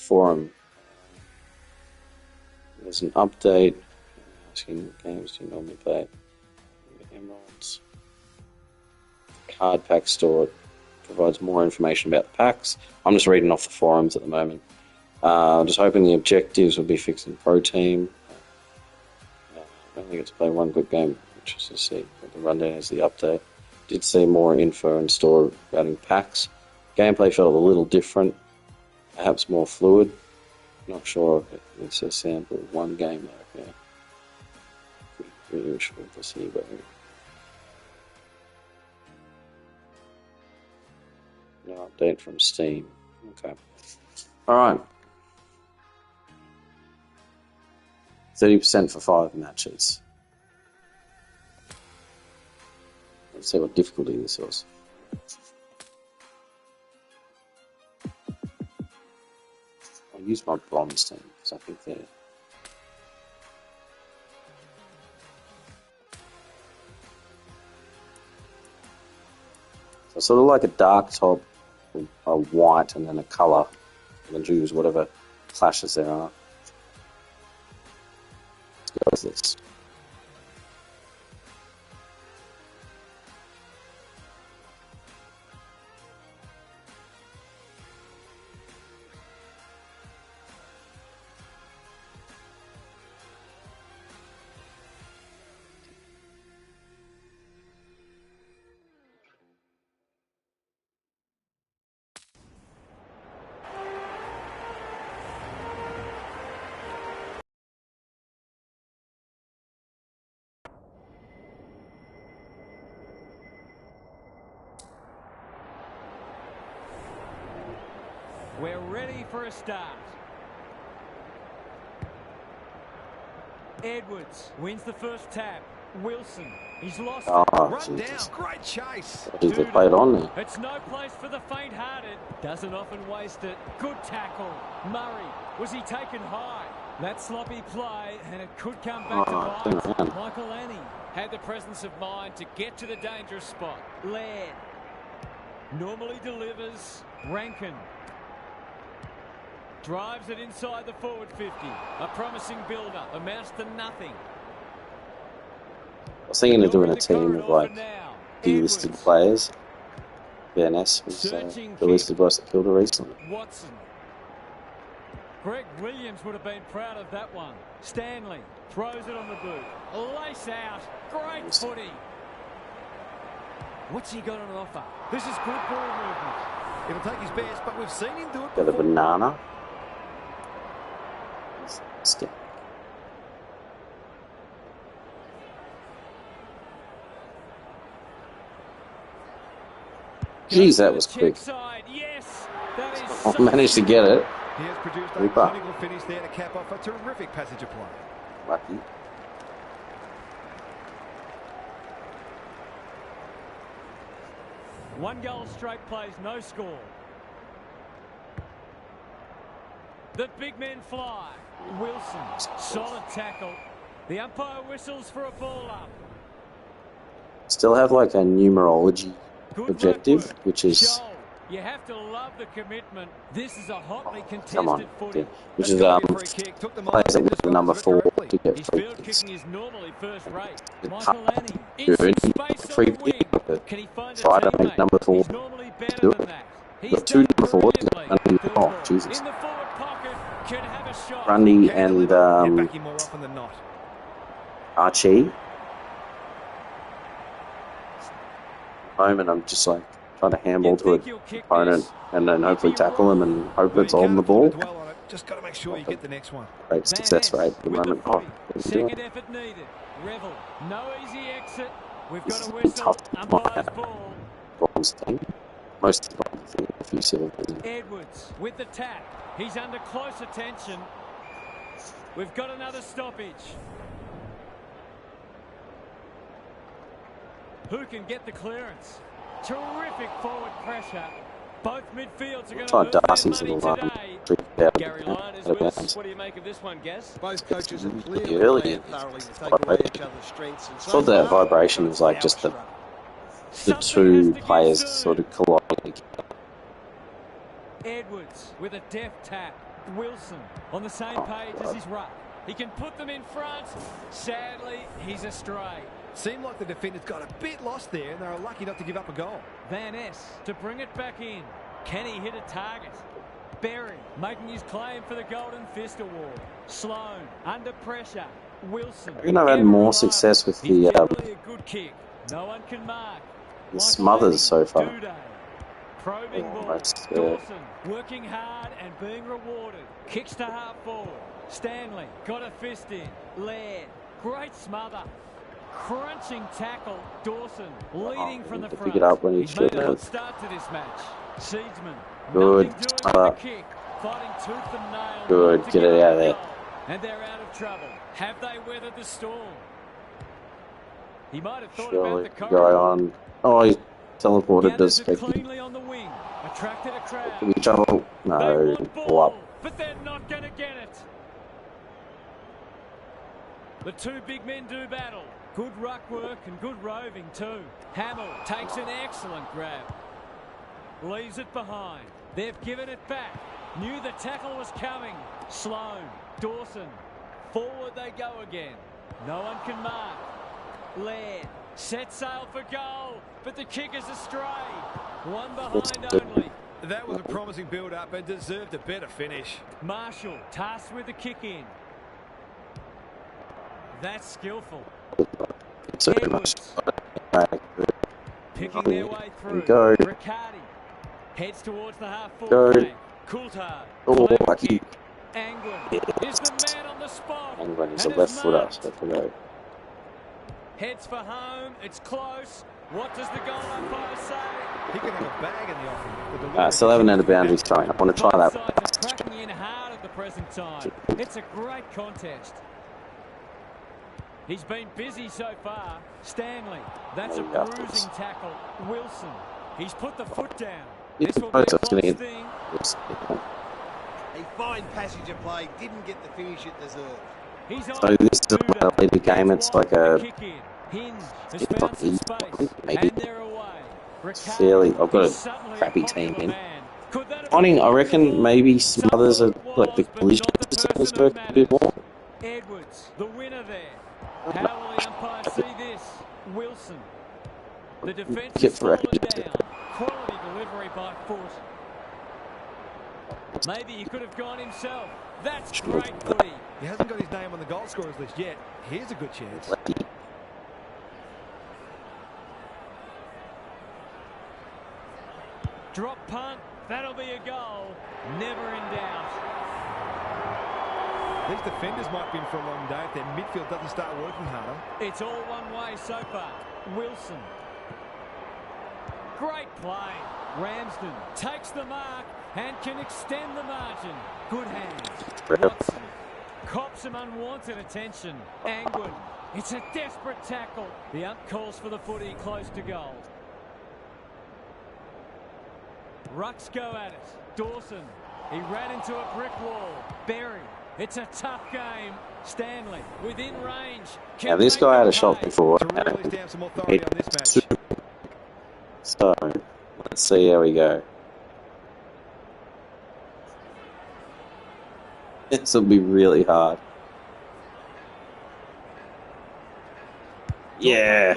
forum. There's an update asking what games do you normally play. Emeralds. Card pack store provides more information about the packs. I'm just reading off the forums at the moment. Just hoping the objectives will be fixing Pro Team. I only get to play one good game, which is to see what the rundown is, the update. Did see more info in store regarding packs. Gameplay felt a little different, perhaps more fluid. Not sure if it's a sample of one game though. Yeah. Really wish we could see about it. No update from Steam. Okay. Alright. 30% for 5 matches. Let's see what difficulty this was. I'll use my bronze team because I think they're... So sort of like a dark top, a white, and then a colour. And then choose whatever clashes there are. Let's go with this. We're ready for a start. Edwards wins the first tap. Wilson, he's lost it. Run down, great chase. Did they play it on there? It's no place for the faint-hearted. Doesn't often waste it. Good tackle. Murray, was he taken high? That sloppy play, and it could come back to bite. Michael Annie had the presence of mind to get to the dangerous spot. Laird normally delivers. Rankin drives it inside the forward 50. A promising build-up. Amounts to nothing. I was thinking of doing a team of like delisted players. BNS was delisted by St Kilda recently. Watson. Greg Williams would have been proud of that one. Stanley throws it on the boot. Lace out. Great footy. What's he got on offer? This is good ball movement. It'll take his best, but we've seen him do it Got a before. banana. Stick. Jeez, that was quick. Yes, that is I managed to get it. He has produced a Ripper. clinical finish there to cap off a terrific passage of play. Lucky. one goal straight plays, no score. The big men fly. Wilson, solid tackle. The umpire whistles for a ball up. Still have like a numerology Good objective, work. which is Joel, you have to love the commitment. This is a hotly come on, contested footy. which is That's gotta be a free kick. Took the players that mark, win number 4 correctly. to get His free field kicks. kicking is normally first rate. It's Michael hard Annie, to in do some it. space on Free the kick, wing. but Can he find a try to make teammate? number 4 He's normally do better it. than that. He's Got 2 done number 4s. brilliantly. Third Oh, ball. Jesus. In the forward pocket, can have a shot. Grundy Can and deliver. Get back him more often than not. Archie. Moment, I'm just like trying to handball to an opponent and then hopefully tackle him and hope it's on the ball. Dwell on it. Just got to make sure you get the next one. Great success rate at the With the moment. Oh, footy. Second effort needed. Revel. No easy exit. We've This got a has been whistle. tough to Umpire's find. ball. bronze thing. Most of the bronze thing, a few silver. Edwards with the tap. He's under close attention. We've got another stoppage. Who can get the clearance? Terrific forward pressure. Both midfields are going to Try lose their Darcy's money little today. Gary Lyon is with us. What do you make of this one, Gaz? Both coaches have Really clearly early. planned thoroughly to take away each other's strengths. And so Thought that far, vibration was like power just the struggle. two players sort of colliding. Edwards with a deft tap. Wilson on the same page as his ruck. He can put them in front. Sadly, he's astray. Seemed like the defenders got a bit lost there and they were lucky not to give up a goal. Van Ness to bring it back in. Can he hit a target? Berry making his claim for the Golden Fist Award. Sloan under pressure. Wilson. I reckon I've had more success with the a good kick. No one can mark. Smothers so far. Probing ball. Dawson working hard and being rewarded. Kicks to half forward. Stanley got a fist in. Laird. Great smother. Crunching tackle. Dawson leading from the front. Pick it up when he He's made should a good have. start to this match. Seedsman. Good. Kick. Fighting tooth and nail. Good. Get it out of there. And they're out of trouble. Have they weathered the storm? He might have thought Surely about the go on. Oh, he's teleported to speak. cleanly on the wing. Attracted a crowd. Can we trouble? No. Pull up. But they're not going to get it. The two big men do battle. Good ruck work and good roving too. Hamill takes an excellent grab. Leaves it behind. They've given it back. Knew the tackle was coming. Sloan. Dawson. Forward they go again. No one can mark. Laird. Set sail for goal. But the kick is astray. One behind only. That was a promising build-up and deserved a better finish. Marshall tasked with the kick in. That's skillful. So much. Picking their way through. Go. Riccardi heads towards the half-forward flank. Coulthard. Oh, lucky. Angwin is the man on the spot. Angwin is a left footer, so for go. Heads for home. It's close. What does the goal umpire say? He can have a bag in the offing. Still haven't had a boundaries throwing. I want to try Both that. sides are cracking in hard at the present time. It's a great contest. He's been busy so far. Stanley. That's a bruising tackle. Wilson. He's put the foot down. This will be a close thing. A fine passage of play. Didn't get the finish it deserved. So this is a later game. It's like a Hinge has found some space. maybe And they're away. fairly. I've got a crappy team in. I reckon maybe Smothers are like the collision has worked a bit more. Edwards, the winner there. How will the umpire see this? Wilson. The defence is fallen down. Quality delivery by foot. Maybe he could have gone himself. That's great footy. He hasn't got his name on the goal scorers list yet. Here's a good chance. Drop punt. That'll be a goal. Never in doubt. These defenders might be in for a long day if their midfield doesn't start working harder. It's all one way so far. Wilson. Great play. Ramsden takes the mark and can extend the margin. Good hands. Watson cops some unwanted attention. Angwin. It's a desperate tackle. The ump calls for the footy close to goal. Rucks go at it. Dawson. He ran into a brick wall. Berry. It's a tough game. Stanley within range. Now this guy had a shot before. So let's see how we go. This will be really hard. Yeah.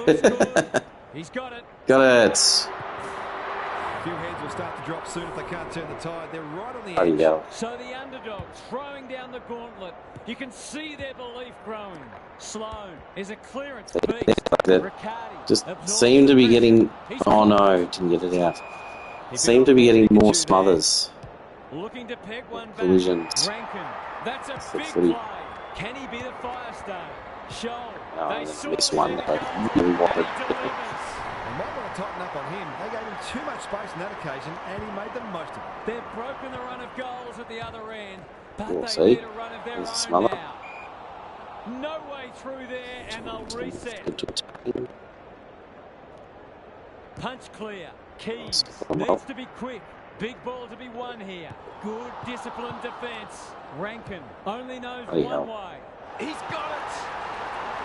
He's got it. Got it. A few heads will start to drop soon if they can't turn the tide. They're right on the There you edge. go. So the underdogs throwing down the gauntlet. You can see their belief growing. Sloan is a clearance beast. Riccardi Just seem to be getting. Oh no, didn't get it out. Seem to be getting more Smothers. Looking to peg one back. Collisions. Rankin. That's a big footy. play. Can he be the Firestone? Show. Oh, I'm They gonna saw miss the one enemy that I really wanted. and he delivers. They might want to tighten up on him. They gave him too much space on that occasion, and he made the most of it. They've broken the run of goals at the other end, but We'll they see. need a run of their There's a own smother. now. No way through there, and they'll reset. Punch clear. Keys needs to be quick. Big ball to be won here. Good disciplined defence. Rankin only knows one way. He's got it.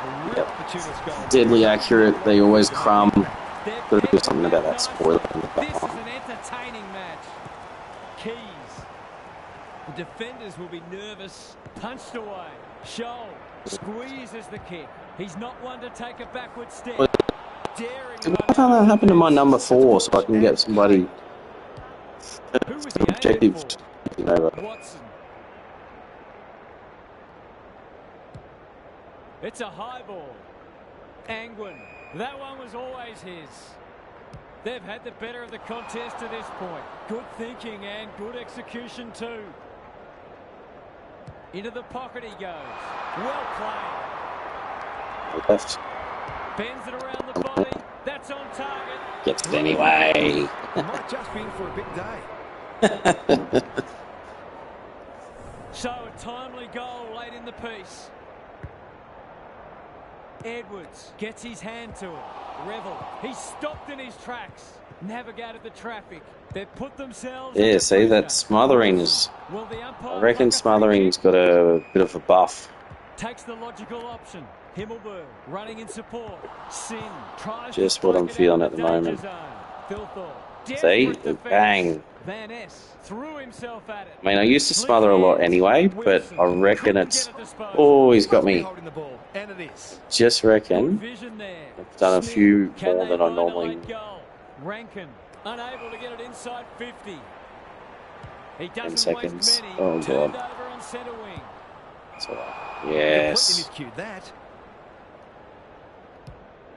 A real opportunist goal. Deadly accurate. They always crumb. Got to do something about that spoiler. This is an entertaining match. Keys The defenders will be nervous. Punched away. Scholl squeezes the kick. He's not one to take a backward step. Daring. Why can't that happen to my number 4 so I can get somebody Who was he objective aiming to over? for? Watson. It's a high ball. Angwin. That one was always his. They've had the better of the contest to this point. Good thinking and good execution too. Into the pocket he goes. Well played. Left. Bends it around the body. That's on target. Gets it anyway. Might just be in for a big day. So a timely goal late in the piece. Edwards gets his hand to it. Revel. He's stopped in his tracks. Navigated the traffic. They've put themselves. Yeah, see, that smothering is. I reckon smothering's got a bit of a buff. Takes the logical option. Himmelberg running in support. Sin tries Just to what I'm strike it feeling out at of the danger moment. zone. Filthorpe. See? Desperate defense. Bang. Van Ness threw himself at it. I mean, I used to smother a lot anyway, but I reckon it's. Oh, he's got me. Holding the ball, and it is. Just Good reckon vision there. I've done a Smith, few can more they than I find a normally. late goal? Rankin unable to get it inside 50. He 10 doesn't seconds. waste many. Oh, Turned God. over on centre wing. It's all right. Completely Yes. miscued that.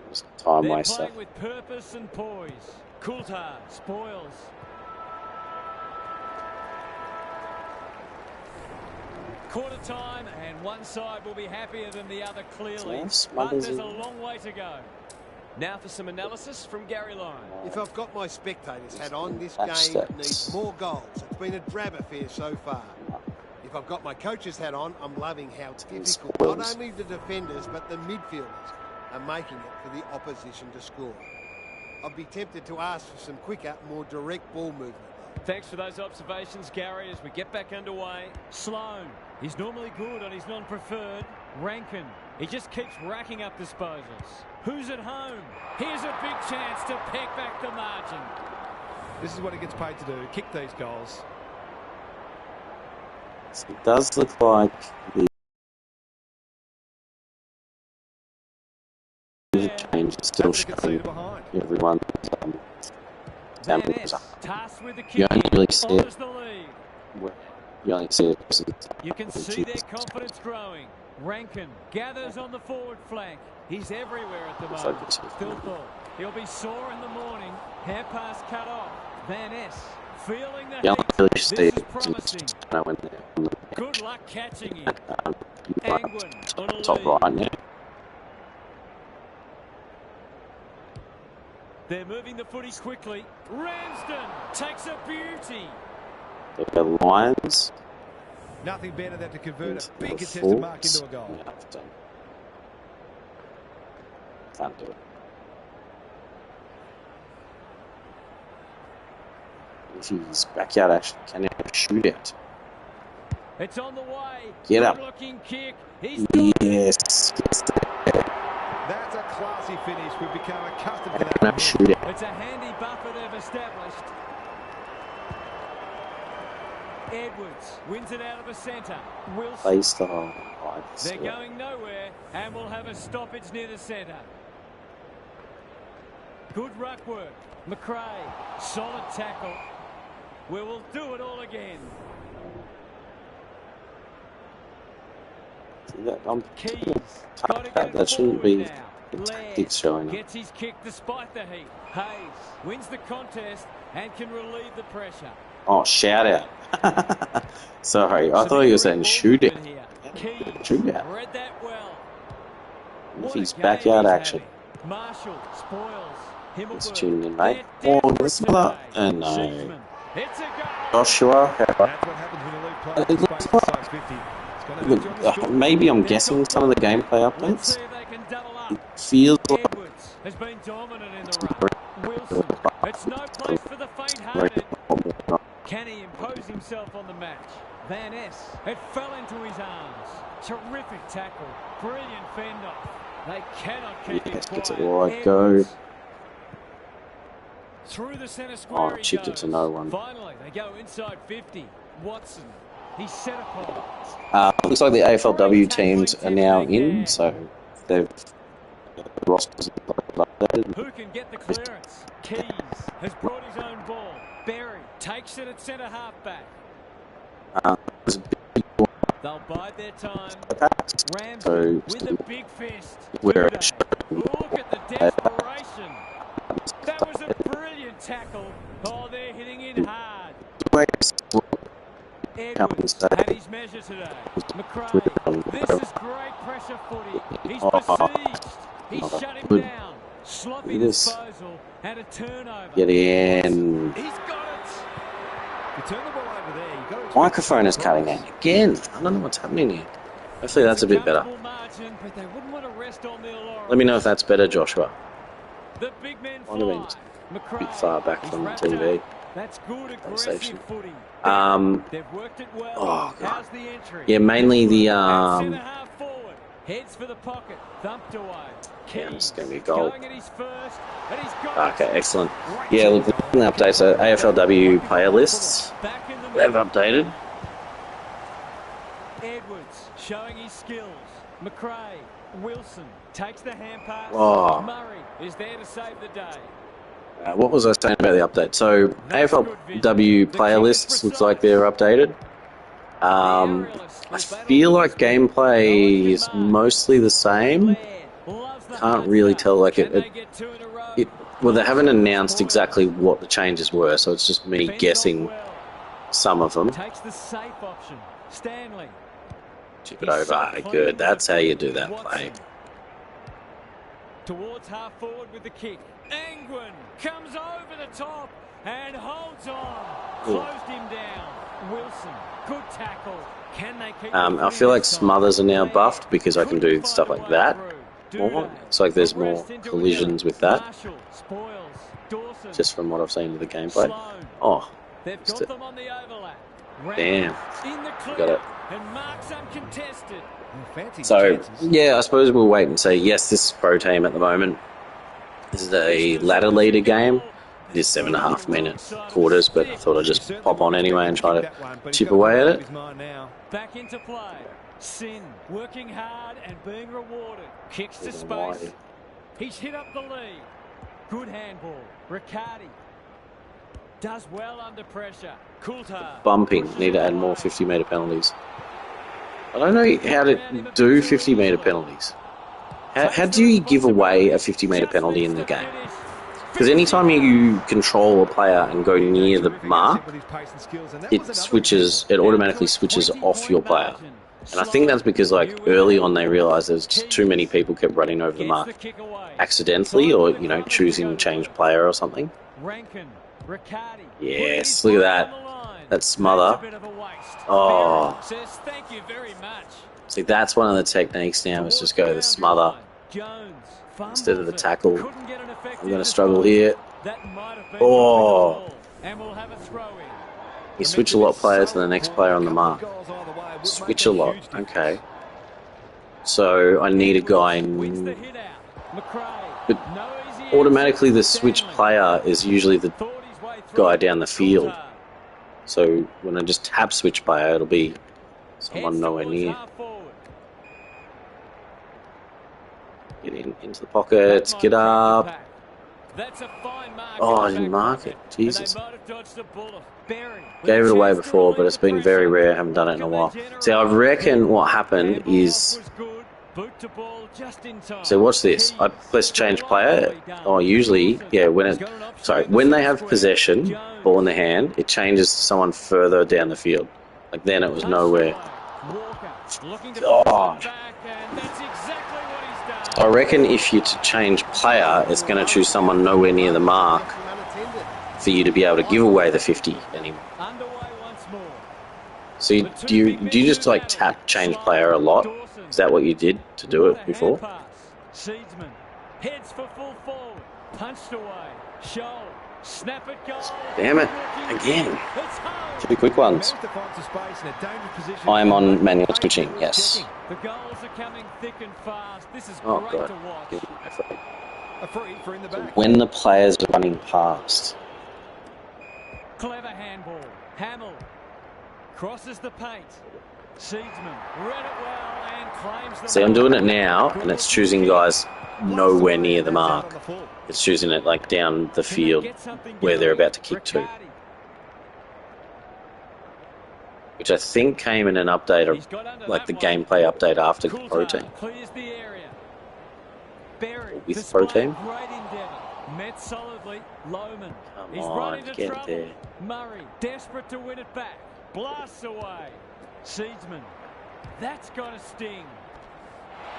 Just time They're waster. playing with purpose and poise. Coulthard spoils. Quarter time, and one side will be happier than the other clearly. Yes, But Smothers there's a in. long way to go. Now for some analysis from Gary Lyon. If I've got my spectators hat on, this Match game stats. needs more goals. It's been a drab affair so far. If I've got my coach's hat on, I'm loving how difficult not only the defenders but the midfielders are making it for the opposition to score. I'd be tempted to ask for some quicker, more direct ball movement. Thanks for those observations, Gary, as we get back underway. Sloan, he's normally good on his non-preferred. Rankin, he just keeps racking up disposals. Who's at home? Here's a big chance to peck back the margin. This is what he gets paid to do, kick these goals. It does look like the change is still Don't get showing seated behind. everyone's Van tempers Ness, up. tasked with the You kick. only really see it. Honours the lead. You only see it. You can see their confidence growing. Rankin gathers on the forward flank. He's everywhere at the moment. Focus. Filthorpe, he'll be sore in the morning. Hair pass cut off. Van Ness feeling the You heat. only really This see is it. promising. Know when they're on the Good luck catching him. right, Angwin on a top lead. right now. They're moving the footy quickly. Ramsden takes a beauty. The Lions. Nothing better than to convert Into a big the contested mark Forks. into a goal. Yeah, I've done. Can't do it. Jeez, backyard action. Can have a shootout. It's on the way. Get up. Good-looking kick. He's done it. Yes. Yes. That's a classy finish. We've become accustomed to Can that. have a shootout. It's a handy buffer they've established. Edwards wins it out of the centre. Wilson. Place the whole. They're going nowhere and we'll have a stoppage near the centre. Good ruck work. McRae, solid tackle. We will do it all again. Keys, got to get That it shouldn't forward be now. the Laird tactics showing up. gets his kick despite the heat. Hayes wins the contest and can relieve the pressure. Oh, shout out. Sorry, I thought you were saying shootout. Keys Shootout. read that well. If What a he's game backyard he's action. having. Marshall spoils. Let's Himmelberg. tune in, mate. They're Oh, desperate this mother. today. And no. Sheepsman. It's a goal. Joshua. That's what happens when you leave players in space inside 50. It's going to hurt you on the score. Maybe I'm guessing some of the gameplay Let's updates. see if they can double up. It feels like Edwards has been dominant in the run. Wilson. It's no place for the faint-hearted. Can he impose himself on the match? Van Ness. It fell into his arms. Terrific tackle. Brilliant fend off. They cannot keep Yes, it gets it quiet. right, go. Edwards. Through the centre square Oh, he chipped it goes. to no one. Finally, they go inside 50. Watson. He's set upon. Looks like the AFLW teams are now in, so they've the rosters updated. Who can get the clearance? Keys has brought his own ball. Berry takes it at centre halfback. There's a big They'll bide their time. Ramsey So, with a big fist. where Today. Look at the desperation. That was a brilliant tackle. Oh, they're hitting in hard. Edwards had his measure today. McRae, this is great pressure footy. He's besieged. He's shut him down. Sloppy disposal and a turnover. Get in. He's got it. You turn the ball over there. You got Microphone is cutting out again. I don't know what's happening here. Hopefully that's a bit better. Margin, but they wouldn't want to rest on their laurels. Let me know if that's better, Joshua. The big men I mean, McRae, a bit far back from the TV. That's good Conversation. aggressive footy. They've worked it well. Oh, God. How's the entry? Yeah, mainly the Centre half forward. Heads for the pocket. Thumped away. Yeah, it's going to be a goal. Going at his first, and he's got Okay, excellent. Yeah, look, the updates are AFLW player lists. back in the They've middle. updated. Edwards showing his skills. McRae, Wilson takes the hand pass. Oh. Murray is there to save the day. What was I saying about the update? So, AFLW player lists looks like they're updated. I feel like gameplay is mostly the same. Can't really tell, like well, they haven't announced exactly what the changes were, so it's just me guessing some of them. Takes the safe option. Stanley. Chip it over. Good. That's how you do that play. Towards half forward with the kick. Angwin comes over the top and holds on. Closed him down. Wilson, good tackle. Can they keep I feel like Smothers are now buffed because I can do stuff like that more. It's like there's more collisions with that, just from what I've seen of the gameplay. Oh, they've got them on the overlap. damn. Got it. And marks uncontested. So, yeah, I suppose we'll wait and say, yes, this is pro team at the moment. This is a ladder leader game. It is 7.5 minute quarters, but I thought I'd just pop on anyway and try to chip away at it. Back into play. Sin working hard and being rewarded. Kicks to space. He's hit up the lead. Good handball. Riccardi does well under pressure. Coulthard. Bumping. Need to add more 50-metre penalties. I don't know how to do 50-metre penalties. How do you give away a 50-metre penalty in the game? Because anytime you control a player and go near the mark, it automatically switches off your player. And I think that's because, like, early on they realised there's just too many people kept running over the mark accidentally, or, you know, choosing to change player or something. Yes, look at that. That smother. Oh. See, that's one of the techniques now, is just go the smother instead of the tackle. I'm going to struggle here. Oh. You switch a lot of players to the next player on the mark. Switch a lot. Okay. So I need a guy in... But automatically the switch player is usually the guy down the field. So when I just tap switch player, it'll be someone nowhere near. Get into the pockets, get up. Oh, I didn't mark it. Jesus. Gave it away before, but it's been very rare. I haven't done it in a while. See, I reckon what happened is... So watch this. I press change player. Oh, usually, yeah, when they have possession, ball in the hand, it changes to someone further down the field. Like then it was nowhere. God. I reckon if you change player, it's going to choose someone nowhere near the mark for you to be able to give away the 50 anymore. So do you just like tap change player a lot? Is that what you did to do it before? Seedsman heads for full forward, punched away. Shoal, snap it, goal. Damn it! Again. 2 quick ones. I'm on manual switching. Yes. The goals are coming thick and fast. This is Oh great god. to watch. Give me my free. A free for in the back. When the players are running past. Clever handball. Hamill. Crosses the paint. Seedsman read it well and claims the See, I'm doing it now, and it's choosing guys nowhere near the mark. It's choosing it like down the field where they're about to kick to. Which I think came in an update, of, like the gameplay update after Pro Team. Clears the area. Berry, With Pro Team. great endeavour. Met solidly. Loman. Come He's on, run into get trouble. there. Murray, desperate to win it back. Blasts away. Seedsman. That's got a sting.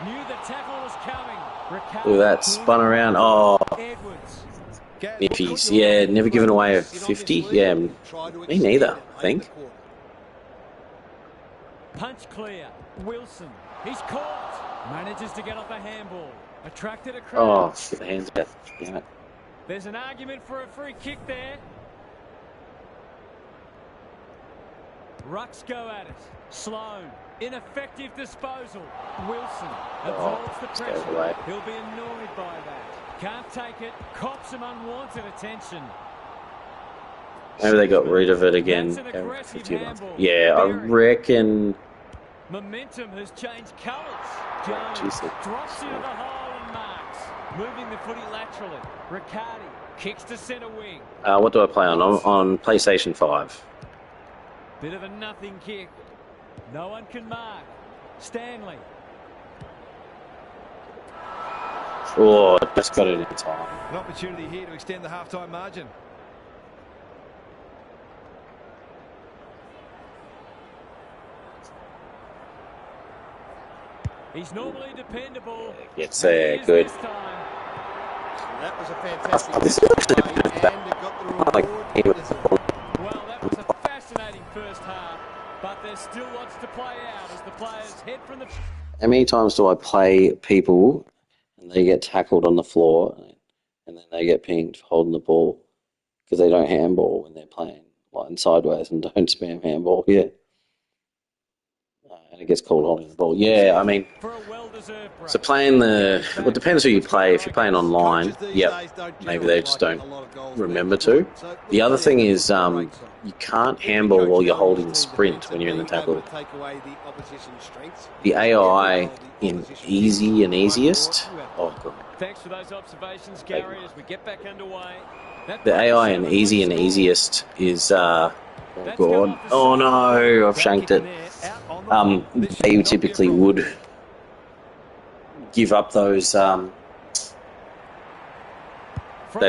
Knew the tackle was coming. Ricardo, Look at that, spun around. Oh, Edwards. niffies. Yeah, never given away a 50. Yeah, me neither, I think. Punch clear. Wilson. He's caught. Manages to get off a handball. Attracted a crowd. Oh, get the hands out. Damn it. There's an argument for a free kick there. Rucks go at it. Sloan. Ineffective disposal. Wilson absorbs the pressure. He'll be annoyed by that. Can't take it. Cops some unwanted attention. Maybe they got rid of it again. Yeah, I reckon. Momentum has changed colours. Jones drops into the hole and marks. Moving the footy laterally. Riccardi kicks to centre wing. What do I play on? On PlayStation 5. Bit of a nothing kick. No one can mark. Stanley. Oh, just got it in time. An opportunity here to extend the half-time margin. He's normally dependable. Gets there, good. That was a fantastic This is actually a bit of and it got the reward. Well, that was a fascinating first half, but there's still lots to play out as the players head from the... How many times do I play people and they get tackled on the floor and then they get pinged for holding the ball because they don't handball when they're playing line sideways and don't spam handball? Yeah. And it gets called holding the ball. Yeah, I mean, so playing well, it depends who you play. If you're playing online, yep, maybe they just don't remember to. The other thing is you can't handball while you're holding sprint when you're in the tackle. The AI in easy and easiest, oh god. Thanks for those observations, Gary, as we get back underway. The AI in easy and easiest is, oh god, oh no, I've shanked it. They typically would give up those, they'd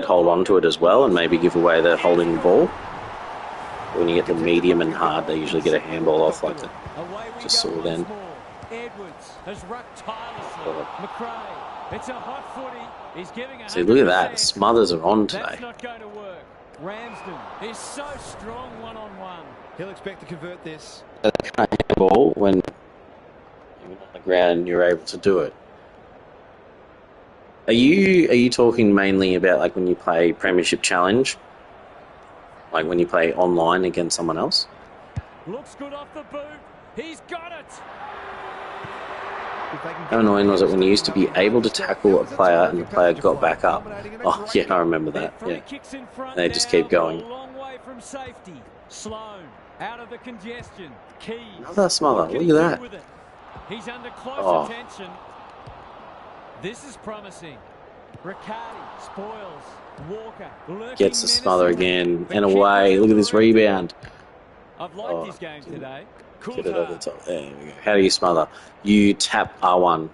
hold on to it as well and maybe give away the holding the ball. When you get the medium and hard, they usually get a handball off like that. Just saw then. Edwards has rucked tirelessly. McRae, it's a hot footy. He's giving See, look at that. The Smothers are on today. That's not going to work. Ramsden is so strong one-on-one. He'll expect to convert this. They can't handball when you're on the ground and you're able to do it. Are you talking mainly about like when you play Premiership Challenge? Like when you play online against someone else? Looks good off the boot. He's got it. How annoying was it when you used to be able to tackle a player and the player got back up? Oh, yeah, I remember that. Yeah. They just keep going. A long way from safety. Sloan out of the congestion. Keys. Another smother. Look at that. He's under close attention. This is promising. Riccardi spoils. Walker gets the smother again and away. Look at this rebound. I've liked his game today. Get it over the top. There we go. How do you smother? You tap R1.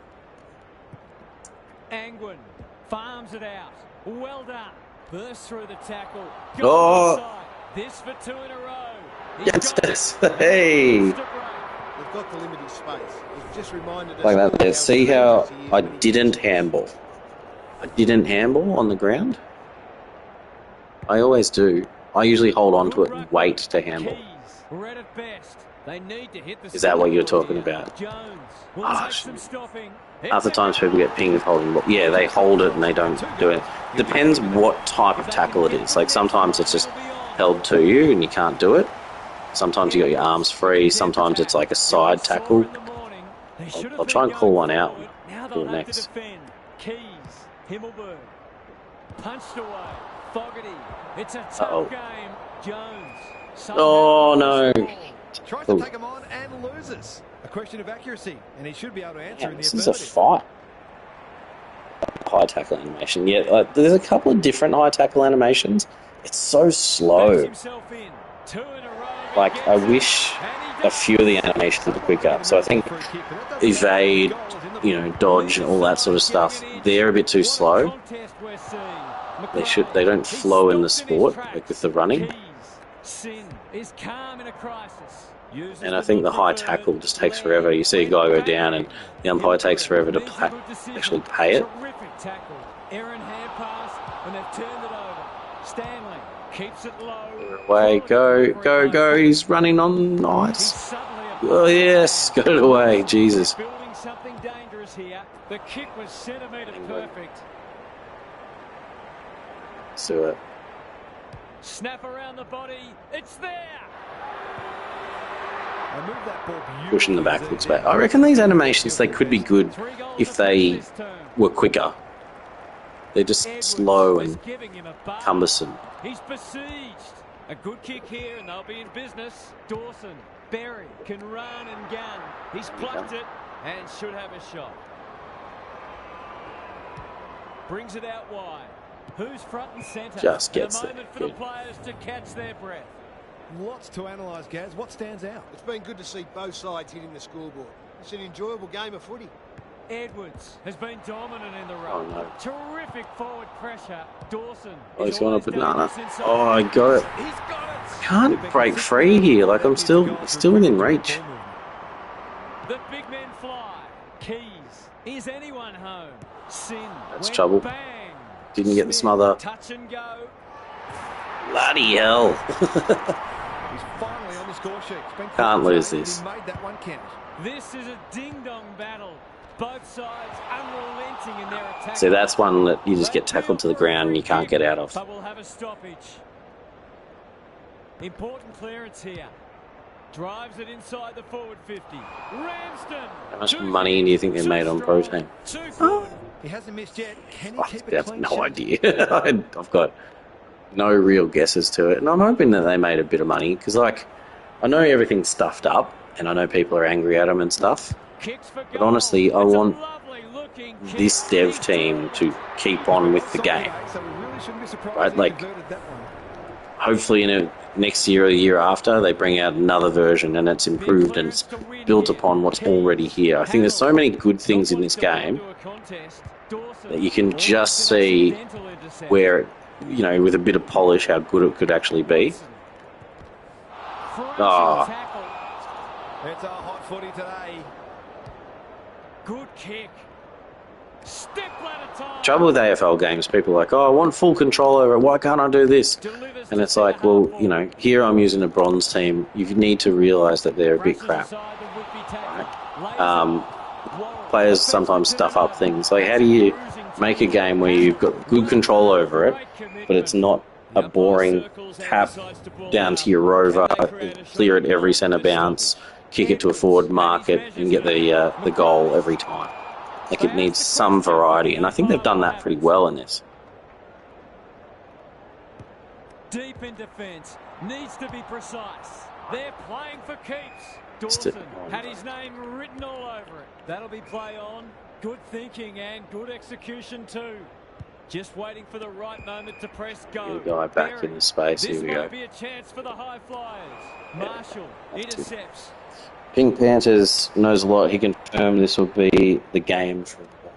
Angwin farms it out. Well done. Burst through the tackle. This for two in a row. Yes. Hey. They've got the limited space. It's just reminded us like that there. See how I didn't handball? I didn't handball on the ground? I always do. I usuly hold on to it and wait to handball. Red at best. They need to hit the Is that what you're talking about? Jones will take some stopping. Other times people get pinged holding the ball. Yeah, they hold it and they don't do it. Depends what type of tackle it is. Like sometimes it's just held to you and you can't do it. Sometimes you got your arms free. Sometimes it's like a side tackle. I'll try and call one out. Do it next. Keys, Himmelberg, punched away. Fogarty, it's a tough game. Jones. Oh no! Tries to take him on and loses. A question of accuracy, and he should be able to answer in the This is a affirmative. fight. High tackle animation. Yeah, there's a couple of different high tackle animations. It's so slow. Like, I wish a few of the animations were quicker. So I think evade, dodge and all that sort of stuff, they're a bit too slow. They don't flow in the sport, like with the running. And I think the high tackle just takes forever. You see a guy go down and the umpire takes forever to actually pay it. Aaron hand pass, and they've turned it over. Stanley keeps it low. Away, go. He's running on ice. Oh, yes, got it away. Jesus. Building something dangerous here. The kick was centimetre perfect. Let's do it. Snap around the body. It's there. Pushing the back looks bad. I reckon these animations, they could be good if they were quicker. They're just slow and cumbersome. He's besieged. A good kick here and they'll be in business. Dawson, Berry can run and gun. He's plucked it and should have a shot. Brings it out wide. Who's front and centre? Just gets a moment there. for the players to catch their breath. Lots to analyse, Gaz. What stands out? It's been good to see both sides hitting the scoreboard. It's an enjoyable game of footy. Edwards has been dominant in the ruck. Oh, no. Terrific forward pressure. Dawson. Oh, he's got a banana. Oh, I got it. He's got it. Can't break free here. Like, I'm still within reach. The big men fly. Keys. Is anyone home? Sin. That's trouble. Bang. Didn't get the smother. Touch and go. Bloody hell. He's finally on the score sheet. Can't lose this. He made that one count. This is a ding-dong battle. Both sides unrelenting in their attack. See, that's one that you just get tackled to the ground and you can't get out of. But we'll have a stoppage. Important clearance here. Drives it inside the forward 50. Ramsden. How much money do you think they made on protein? He hasn't missed yet. Can he I keep it have clean? no idea. I've got no real guesses to it. And I'm hoping that they made a bit of money because, like, I know everything's stuffed up and I know people are angry at them and stuff. But honestly, I want this dev team to keep on with the game. Right? Like, hopefully in next year or the year after, they bring out another version and it's improved and it's built upon what's already here. I think there's so many good things in this game that you can just see where, with a bit of polish, how good it could actually be. Oh. It's a hot footy today. Good kick. Step ladder time. Trouble with AFL games, people are like, oh, I want full control over it. Why can't I do this? And it's like, well, here I'm using a bronze team. You need to realise that they're a bit crap. Right? Players sometimes stuff up things. Like, how do you make a game where you've got good control over it, but it's not a boring tap down to your rover, clear it every centre bounce, kick it to a forward, mark it, and get the goal every time? Like, it needs some variety, and I think they've done that pretty well in this. Deep in defence, needs to be precise. They're playing for keeps. Dawson had his name written all over it. That'll be play on. Good thinking and good execution too. Just waiting for the right moment to press go. Get a guy back in the space. Here we go. This might be a chance for the high flyers. Marshall intercepts. Pink Panthers knows a lot. He confirmed this will be the game for a while.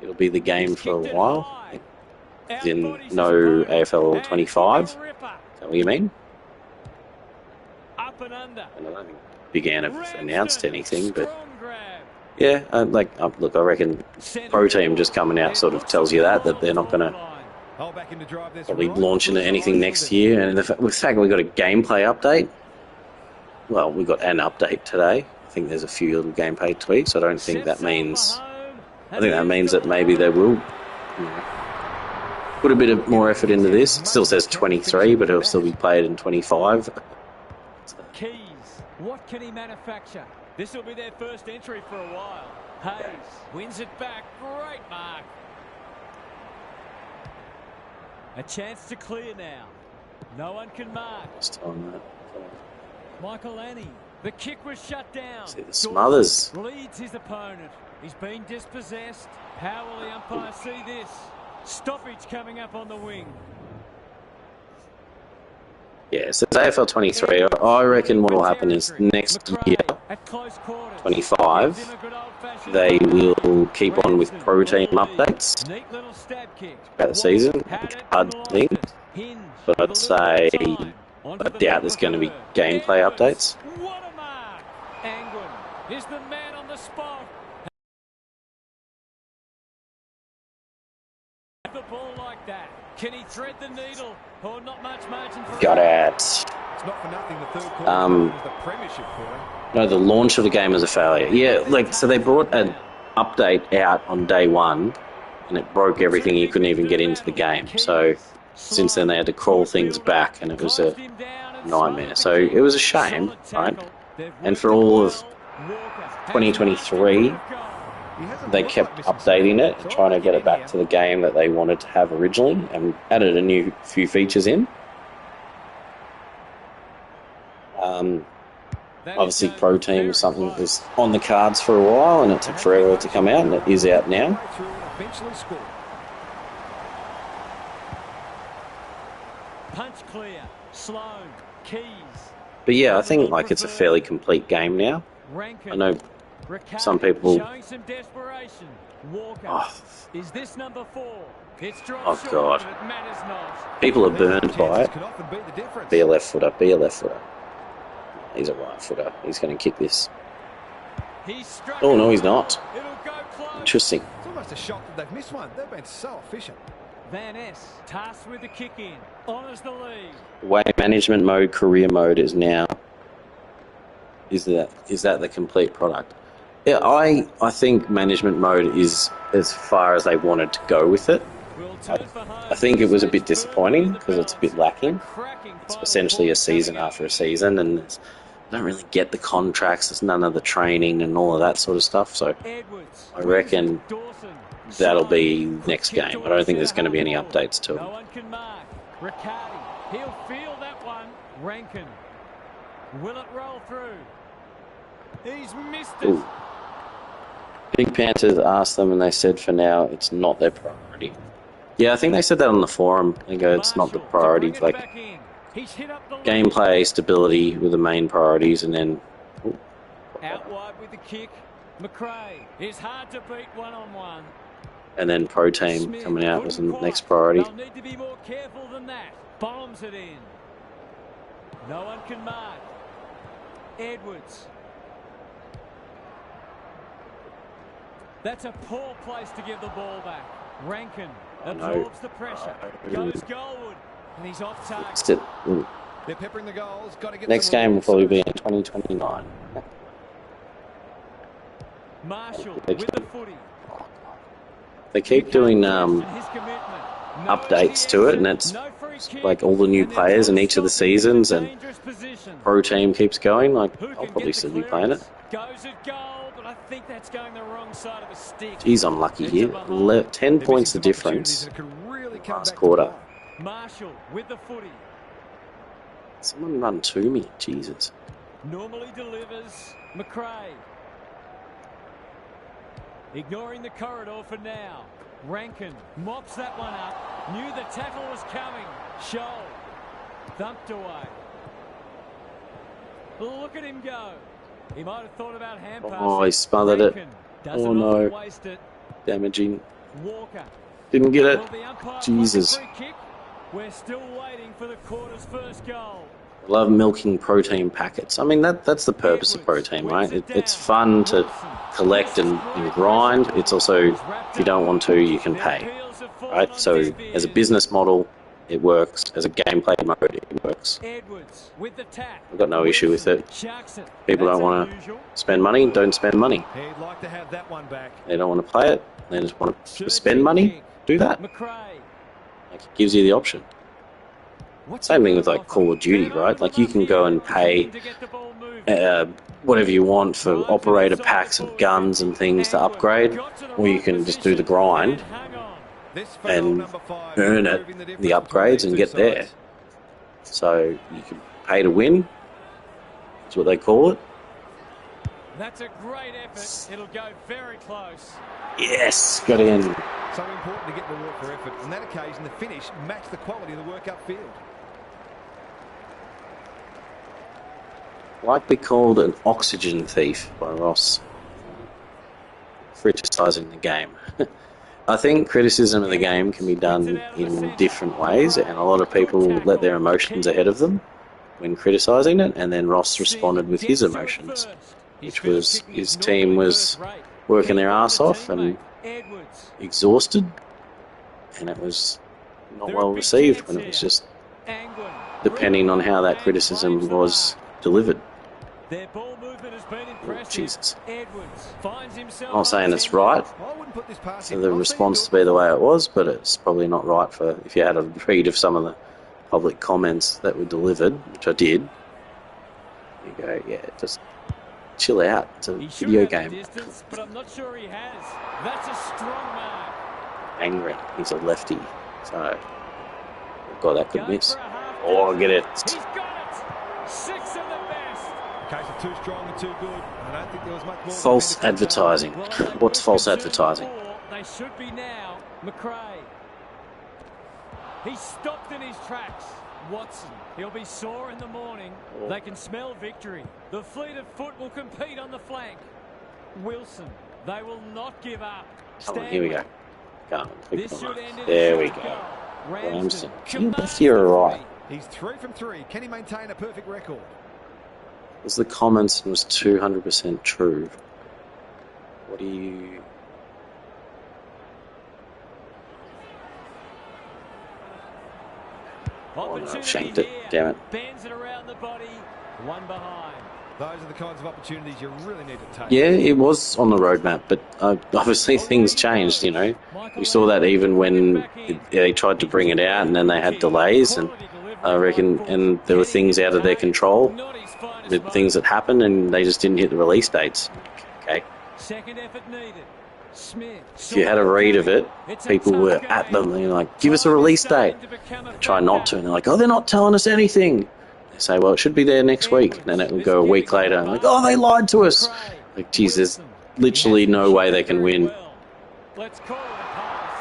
It'll be the game for a while. As in, no AFL 25. Is that what you mean? Up and under. I don't think Big Ann have announced anything, but yeah, look, I reckon Pro Team just coming out sort of tells you that they're not going to probably launch into anything next year. And the fact we got a gameplay update. Well, we got an update today. I think there's a few little gameplay tweaks. I don't think that means. I think that means that maybe they will put a bit of more effort into this. It still says 23, but it'll still be played in 25. Keys, what can he manufacture? This will be their first entry for a while. Hayes wins it back. Great mark. A chance to clear now. No one can mark. Just on that. Michael Annie. The kick was shut down. See the Smothers. Leads his opponent. He's been dispossessed. How will the umpire see this? Stoppage coming up on the wing. Yeah, so it's AFL 23. I reckon what will happen is next year, 25, they will keep on with pro team updates about the season. Hard thing, but I'd say I doubt there's going to be gameplay updates. What a mark! Angwin is the man on the spot. The ball like that. Can he thread the needle? Or not much margin for Got it. It's not for nothing the third quarter was the premiership quarter. No, the launch of the game was a failure. Yeah, like, so they brought an update out on day one, and it broke everything. You couldn't even get into the game. So since then they had to crawl things back, and it was a nightmare. So it was a shame, right? And for all of 2023, they kept updating it, trying to get it back to the game that they wanted to have originally, and added a new few features in. Obviously, Pro Team was something that was on the cards for a while, and it took forever to come out, and it is out now. Punch clear, Sloan, Keys. But yeah, I think like it's a fairly complete game now. I know some people. Oh, is this number 4? It's oh God, people are burned by it. Be a left footer. Be a left footer. He's a right footer. He's going to kick this. Oh no, he's not. Interesting. It's almost a shock that they've missed one. They've been so efficient. Van Ness tasked with the kick in. Honours the lead. The way management mode, career mode is now. Is that the complete product? Yeah, I think management mode is as far as they wanted to go with it. I think it was a bit disappointing because it's a bit lacking. It's essentially a season after a season, and I don't really get the contracts. There's none of the training and all of that sort of stuff. So I reckon that'll be next game. I don't think there's going to be any updates to it. No one can mark. Riccardi, he'll feel that one. Rankin, will it roll through? He's missed it. Ooh. Big Panthers asked them, and they said for now it's not their priority. Yeah, I think they said that on the forum. They go, it's not the priority. Like, gameplay, stability were the main priorities, and then... Ooh. Out wide with the kick. McRae is hard to beat one-on-one. And then Pro Team coming out was the next priority. They'll need to be more careful than that. Bombs it in. No one can mark. Edwards. That's a poor place to give the ball back. Rankin absorbs the pressure. Goes goalward. And he's off target. They're peppering the goals. Got to get next game will probably be in 2029. Marshall with the footy. They keep doing updates to it, and it's like all the new players in each of the seasons, and Pro Team keeps going. Like, I'll probably still be playing it. Goes at goal, but I think that's going the wrong side of the stick. Geez, I'm lucky here. 10 points the difference last quarter. Marshall with the footy. Someone run to me. Jesus. Normally delivers. McRae. Ignoring the corridor for now. Rankin mops that one up. Knew the tackle was coming. Scholl. Thumped away. Look at him go. He might have thought about hand passing. Oh, he smothered it. Oh no. Damaging. Walker. Didn't get it. Jesus. We're still waiting for the quarter's first goal. I love milking Pro Team packets. I mean, that's the purpose of Pro Team, right? It's fun to collect and grind. It's also, if you don't want to, you can pay, right? So as a business model, it works. As a gameplay mode, it works. I've got no issue with it. People don't want to spend money, don't spend money. They don't want to play it, they just want to spend money, do that. Like, it gives you the option. Same thing with like Call of Duty, right? Like, you can go and pay whatever you want for operator packs and guns and things to upgrade, or you can just do the grind and earn it, the upgrades, and get there. So you can pay to win, is what they call it. That's a great effort. It'll go very close. Yes, got in. So important to get the reward for effort. On that occasion, the finish matched the quality of the work upfield. Likely called an oxygen thief by Ross. Criticising the game. I think criticism of the game can be done in different ways, and a lot of people let their emotions ahead of them when criticising it, and then Ross responded with his emotions, which was his team was working their ass off and exhausted, and it was not well received when it was just depending on how that criticism was delivered. Their ball movement has been impressive. Jesus. Edwards finds himself. I'm not saying it's right for the response to be the way it was, but it's probably not right for if you had a read of some of the public comments that were delivered, which I did. You go, yeah, just chill out. It's a video game. Distance, but I'm not sure he has. That's a strong mark. Angry. He's a lefty, so God, that could miss. Oh, I get it. He's got it. 6 of the best. Case of too strong and too good. I don't think there was much more. False advertising. What's false advertising? They should be now. McRae. He stopped in his tracks. Watson. He'll be sore in the morning. They can smell victory. The fleet of foot will compete on the flank. Wilson. They will not give up. Come on, here we go. Go on, This should end in there a we short go. goal. Ramsden. Ramsden. You're right. He's 3 from 3. Can he maintain a perfect record? Was the comments was 200% true? What do you? Oh no, I've shanked it. Damn it. Bends it around the body. One behind. Those are the kinds of opportunities you really need to take. Yeah, it was on the roadmap, but obviously things changed, you know. We saw that even when they tried to bring it out and then they had delays, and I reckon, and there were things out of their control, the things that happened, and they just didn't hit the release dates. Okay. Second effort needed. Smith. If you had a read of it, people were at them, they're like, give us a release date. They try not to, and they're like, oh, they're not telling us anything. They say, well, it should be there next week. And then it will go a week later, and like, oh, they lied to us. Like, geez, there's literally no way they can win. Let's call it a pass.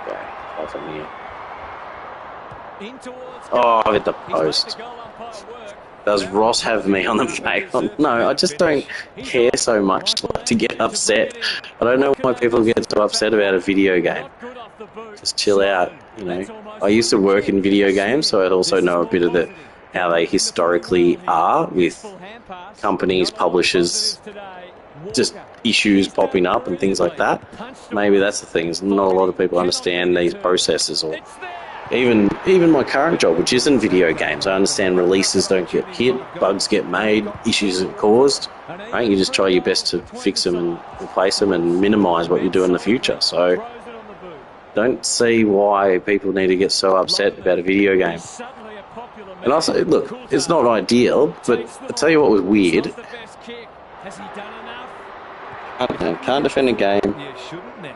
There you go. Off in here. In towards Oh, I hit the post. Does Ross have me on the plate? No, I just don't care so much to get upset. I don't know why people get so upset about a video game. Just chill out, you know. I used to work in video games, so I'd also know a bit of how they historically are with companies, publishers, just issues popping up and things like that. Maybe that's the thing, is not a lot of people understand these processes, or even my current job, which isn't video games. I understand releases don't get hit, bugs get made, issues are caused. Right? You just try your best to fix them and replace them and minimise what you do in the future. So don't see why people need to get so upset about a video game. And also, look, it's not ideal, but I'll tell you what was weird. I don't know, can't defend a game.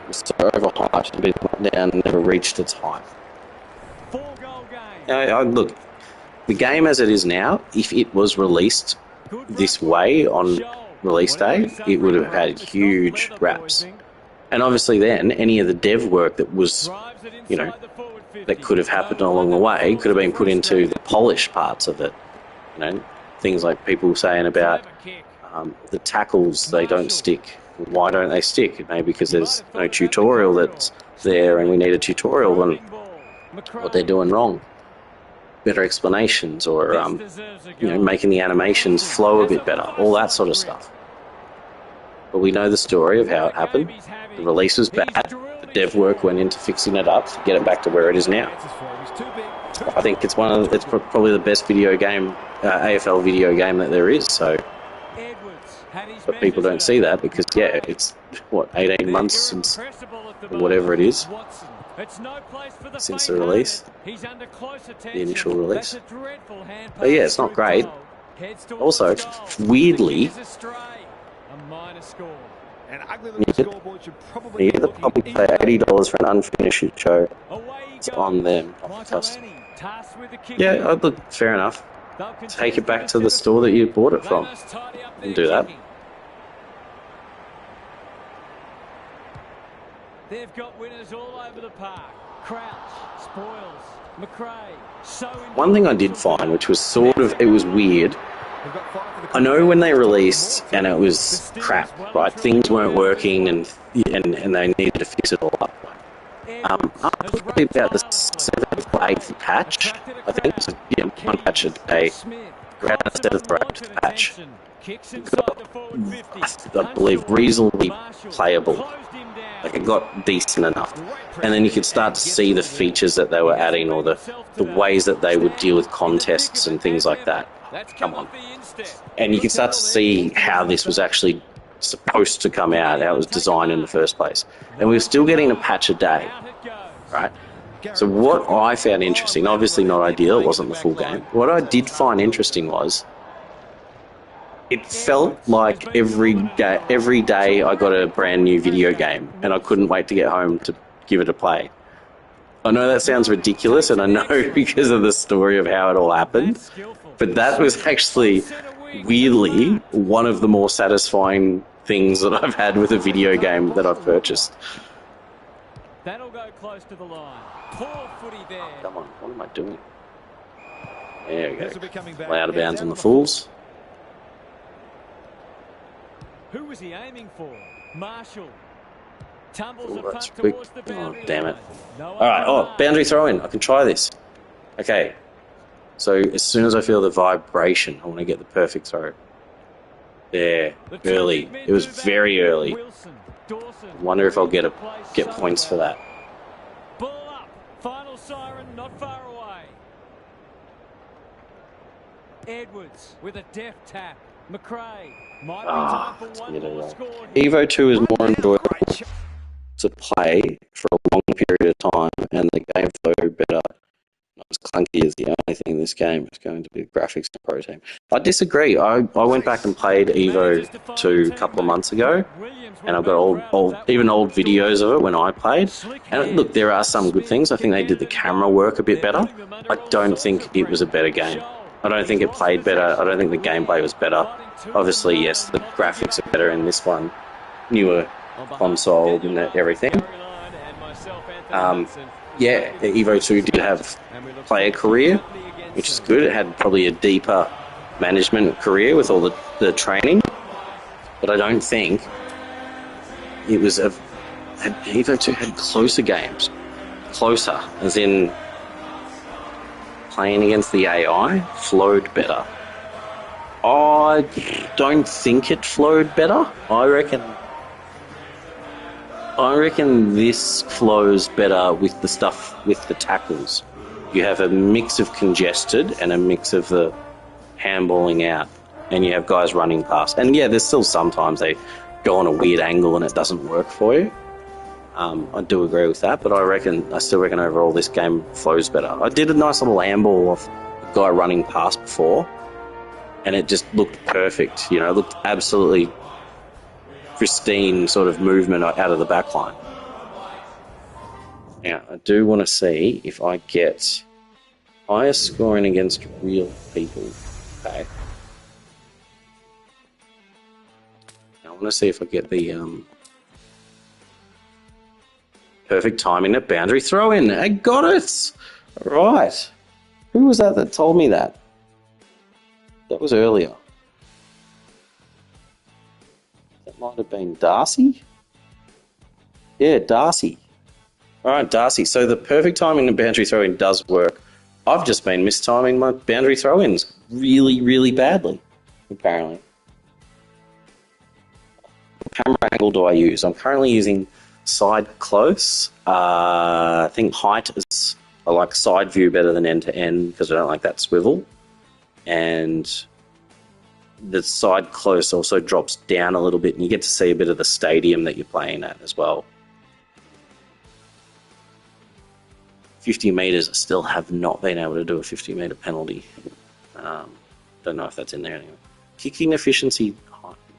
It's so overhyped and been let down and never reached its height. Look, the game as it is now, if it was released this way on release day, it would have had huge raps. And obviously then, any of the dev work that was, you know, that could have happened along the way could have been put into the polished parts of it. You know, things like people saying about the tackles, they don't stick. Why don't they stick? Maybe because there's no tutorial that's there and we need a tutorial on what they're doing wrong. Better explanations, or you know, making the animations flow a bit better, all that sort of stuff. But we know the story of how it happened. The release was bad. The dev work went into fixing it up to get it back to where it is now. I think it's probably the best video game, AFL video game that there is. So, but people don't see that because it's what, 18 months since, or whatever it is. Since the release, the initial release. But yeah, it's not great. Also, weirdly, the public pay $80 for an unfinished show. It's on them. Yeah, look, fair enough. take it back to the store that you bought it from. And do that. They've got winners all over the park. Crouch, Spoils, McRae. One thing I did find, which was it was weird. I know when they released and it was crap, right? Things weren't working and they needed to fix it all up. After probably about the 7th or 8th patch, I think, so, yeah, one patch a day, around the 7th or 8th patch, I believe, reasonably playable. Like, it got decent enough. And then you could start to see the features that they were adding, or the ways that they would deal with contests and things like that. Come on. And you can start to see how this was actually supposed to come out, how it was designed in the first place. And we were still getting a patch a day, right? So what I found interesting, obviously not ideal, it wasn't the full game. What I did find interesting was it felt like every day I got a brand new video game and I couldn't wait to get home to give it a play. I know that sounds ridiculous, and I know because of the story of how it all happened, but that was actually, weirdly, one of the more satisfying things that I've had with a video game that I've purchased. That'll go close to the line. Poor footy there. Oh, come on, what am I doing? There we go. Play out of bounds on the Fools. Who was he aiming for? Marshall. Tumbles Ooh, a that's punt quick. towards the Oh, boundary damn it. line. No Alright, oh, boundary throw-in. I can try this. Okay. So, as soon as I feel the vibration, I want to get the perfect throw. There. Early. It was very early. I wonder if I'll get points for that. Ball up. Final siren not far away. Edwards with a deft tap. McRae. Might be time for one more score. Evo 2 is more enjoyable to play for a long period of time, and the game flow better. Not as clunky as the only thing in this game is going to be the graphics and pro team. I disagree. I went back and played Evo 2 a couple of months ago, and I've got old videos of it when I played. And look, there are some good things. I think they did the camera work a bit better. I don't think it was a better game. I don't think it played better. I don't think the gameplay was better. Obviously, yes, the graphics are better in this one. Newer console and everything. Yeah, the Evo 2 did have player career, which is good. It had probably a deeper management career with all the training. But I don't think it was Evo 2 had closer games. Closer, as in playing against the AI flowed better. I don't think it flowed better. I reckon this flows better with the stuff with the tackles. You have a mix of congested and a mix of the handballing out, and you have guys running past. And yeah, there's still sometimes they go on a weird angle and it doesn't work for you. I do agree with that, but I still reckon overall this game flows better. I did a nice little handball of a guy running past before, and it just looked perfect. You know, it looked absolutely pristine sort of movement out of the back line. Now, I do want to see if I get higher scoring against real people. Okay. Now, I want to see if I get the perfect timing at boundary throw-in. I got it! Right. Who was that told me that? That was earlier. That might have been Darcy? Yeah, Darcy. Alright, Darcy. So the perfect timing of boundary throw-in does work. I've just been mistiming my boundary throw-ins really, really badly, apparently. What camera angle do I use? I'm currently using side close. I think height is... I like side view better than end-to-end because I don't like that swivel. And the side close also drops down a little bit and you get to see a bit of the stadium that you're playing at as well. 50 metres, I still have not been able to do a 50 metre penalty. Don't know if that's in there anyway. Kicking efficiency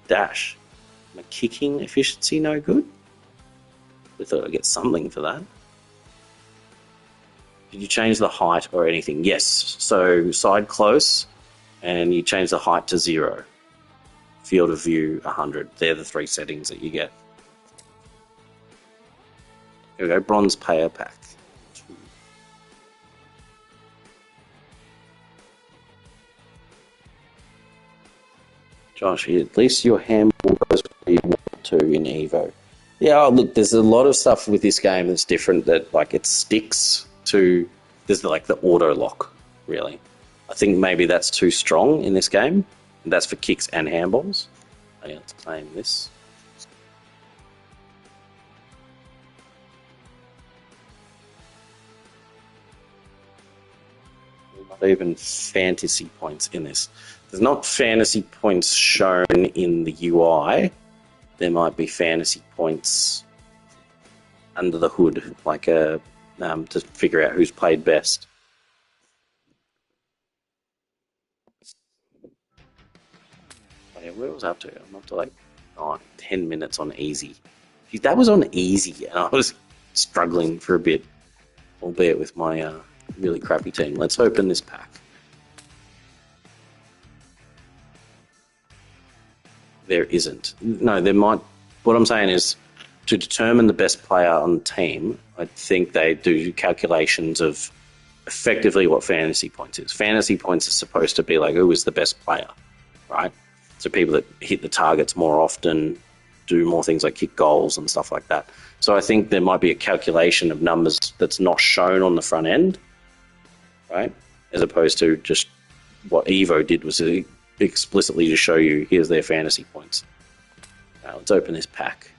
dash. My kicking efficiency no good? I thought I'd get something for that. Did you change the height or anything? Yes. So side close and you change the height to 0. Field of view 100. They're the 3 settings that you get. Here we go, bronze payer pack. Josh, at least your handball goes where you want to in Evo. Yeah, look, there's a lot of stuff with this game that's different, that like it sticks to, there's like the auto lock, really. I think maybe that's too strong in this game. And that's for kicks and handballs. I have to claim this. Not even fantasy points in this. There's not fantasy points shown in the UI. There might be fantasy points under the hood, like to figure out who's played best. Oh yeah, where was I up to? I'm up to like 10 minutes on easy. That was on easy, and I was struggling for a bit, albeit with my really crappy team. Let's open this pack. There isn't. No, there might. What I'm saying is, to determine the best player on the team, I think they do calculations of effectively what fantasy points is. Fantasy points is supposed to be like, who is the best player, right? So people that hit the targets more often, do more things like kick goals and stuff like that. So I think there might be a calculation of numbers that's not shown on the front end, right? As opposed to just what Evo did was explicitly to show you, here's their fantasy points. Now let's open this pack.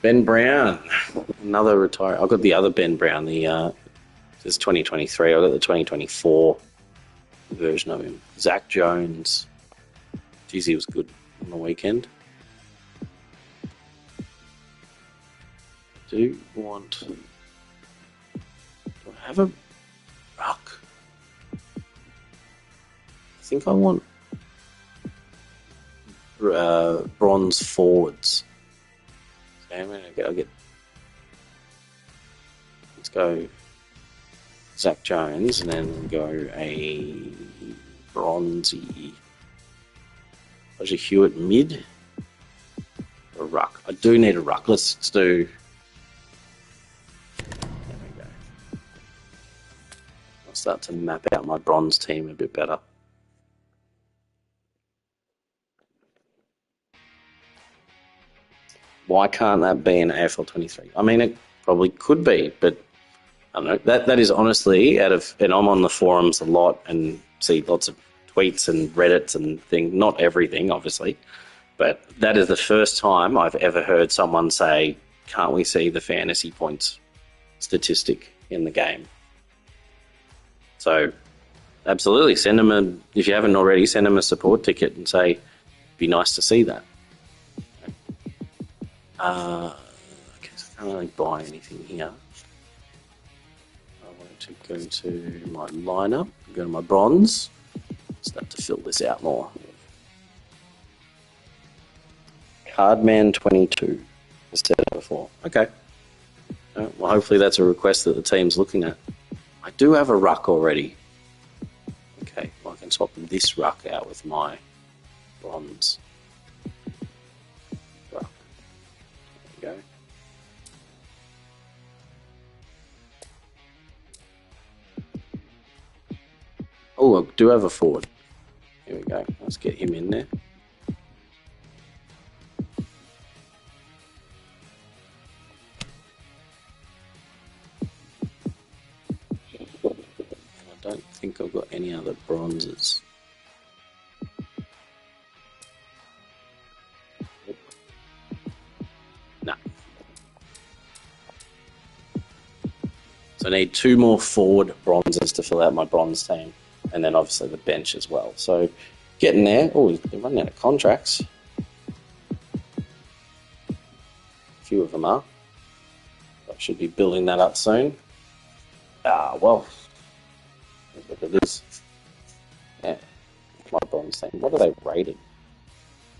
Ben Brown, another retire. I've got the other Ben Brown. This is 2023. I've got the 2024 version of him. Zach Jones. Geez, he was good on the weekend. Do I have a ruck? I think I want bronze forwards. Okay, I'll get. Let's go Zach Jones, and then we'll go a bronzy Roger Hewitt mid. A ruck. I do need a ruck. Let's do. There we go. I'll start to map out my bronze team a bit better. Why can't that be an AFL 23? I mean, it probably could be, but I don't know. That is honestly and I'm on the forums a lot and see lots of tweets and Reddits and things. Not everything, obviously, but that is the first time I've ever heard someone say, "Can't we see the fantasy points statistic in the game?" So, absolutely, send them if you haven't already, send them a support ticket and say, "It'd be nice to see that." Okay, so I can't really buy anything here. I want to go to my lineup, go to my bronze, start to fill this out more. Cardman 22, as said before. Okay. Well, hopefully that's a request that the team's looking at. I do have a ruck already. Okay, well, I can swap this ruck out with my bronze. Go. Oh, I do have a forward. Here we go. Let's get him in there. I don't think I've got any other bronzes. No. So I need 2 more forward bronzes to fill out my bronze team, and then obviously the bench as well. So getting there. Oh, they're running out of contracts. A few of them are. I should be building that up soon. Well, look at this. Yeah, my bronze team. What are they rated?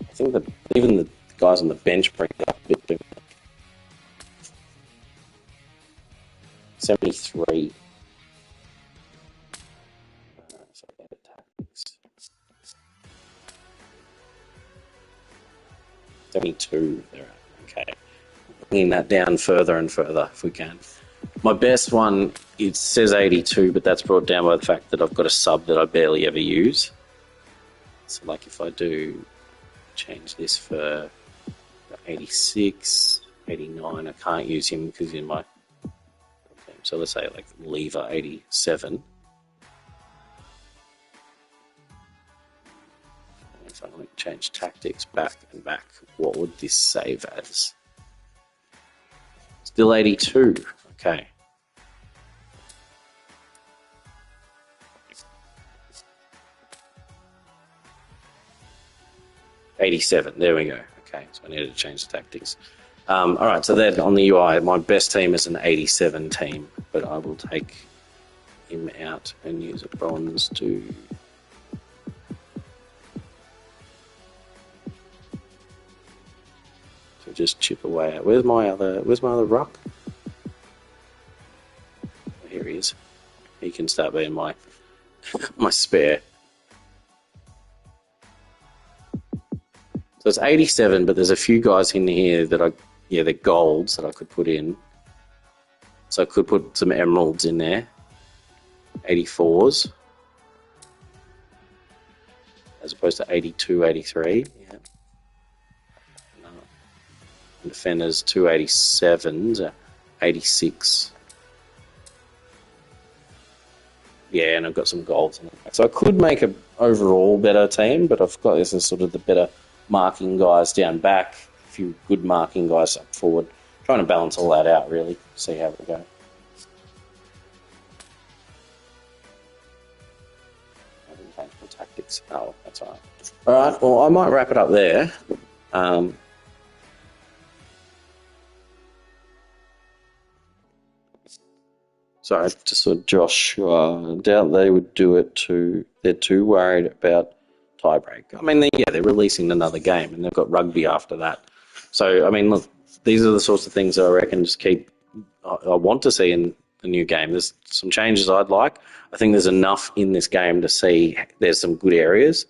I think that even the guys on the bench bring it up a bit too much. 73. So edit tactics. 72. They're at. Okay. Bringing that down further and further if we can. My best one, it says 82, but that's brought down by the fact that I've got a sub that I barely ever use. So, like, if I do change this for 86, 89, I can't use him because he's in my team. So let's say, like, lever 87. And if I want to change tactics back and back, what would this save as? Still 82. Okay. $87. There we go. Okay, so I needed to change the tactics. All right, so then on the UI, my best team is an 87 team, but I will take him out and use a bronze to just chip away at. Where's my other ruck? Here he is. He can start being my spare. So it's 87, but there's a few guys in here that they're golds that I could put in. So I could put some emeralds in there. 84s. As opposed to 82, 83. Yeah. Defenders, 287s, 86. Yeah, and I've got some golds in it. So I could make an overall better team, but I've got this as sort of the better marking guys down back, a few good marking guys up forward. Trying to balance all that out, really. See how we go. I didn't change my tactics. Oh, that's all right. All right, well, I might wrap it up there. Sorry, just saw Josh. I doubt they would do it too. They're too worried about tiebreak. I mean, they're releasing another game, and they've got rugby after that. So, I mean, look, these are the sorts of things that I reckon I want to see in the new game. There's some changes I'd like. I think there's enough in this game to see there's some good areas.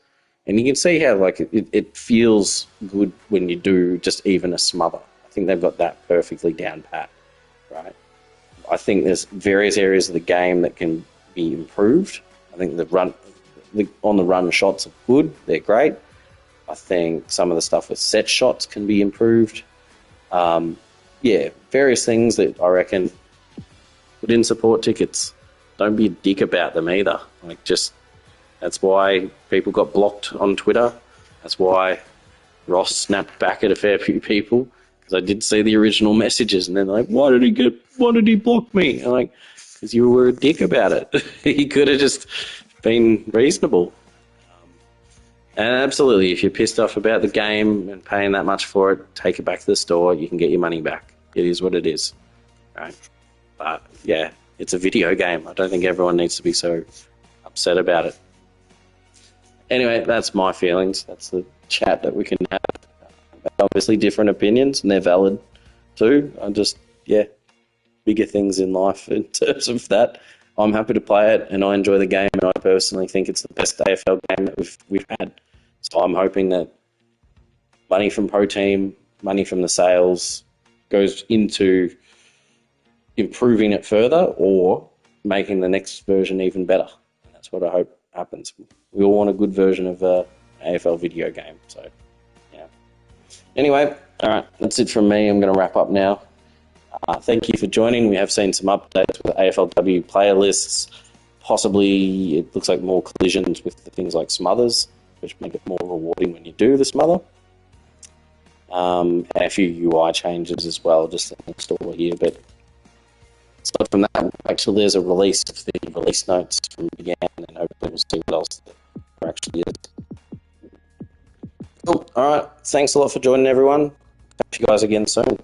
And you can see how, like, it feels good when you do just even a smother. I think they've got that perfectly down pat, right? I think there's various areas of the game that can be improved. I think the on-the-run shots are good. They're great. I think some of the stuff with set shots can be improved. Various things that I reckon put in support tickets. Don't be a dick about them either. That's why people got blocked on Twitter. That's why Ross snapped back at a fair few people. Because I did see the original messages, and then they're like, why did he block me? I'm like, because you were a dick about it. He could have just been reasonable. And absolutely, if you're pissed off about the game and paying that much for it, take it back to the store. You can get your money back. It is what it is. Right? But yeah, it's a video game. I don't think everyone needs to be so upset about it. Anyway, that's my feelings. That's the chat that we can have. Obviously different opinions, and they're valid too. Bigger things in life in terms of that. I'm happy to play it, and I enjoy the game, and I personally think it's the best AFL game that we've had. So I'm hoping that money from Pro Team, money from the sales goes into improving it further or making the next version even better. And that's what I hope happens. We all want a good version of AFL video game. So, yeah. Anyway, all right, that's it from me. I'm going to wrap up now. Thank you for joining. We have seen some updates with AFLW player lists. Possibly, it looks like more collisions with the things like smothers, which make it more rewarding when you do the smother. And a few UI changes as well, just in the store here. But aside from that, actually, there's a release of the release notes from Began, and hopefully we'll see what else there actually is. Cool. All right. Thanks a lot for joining, everyone. Catch you guys again soon.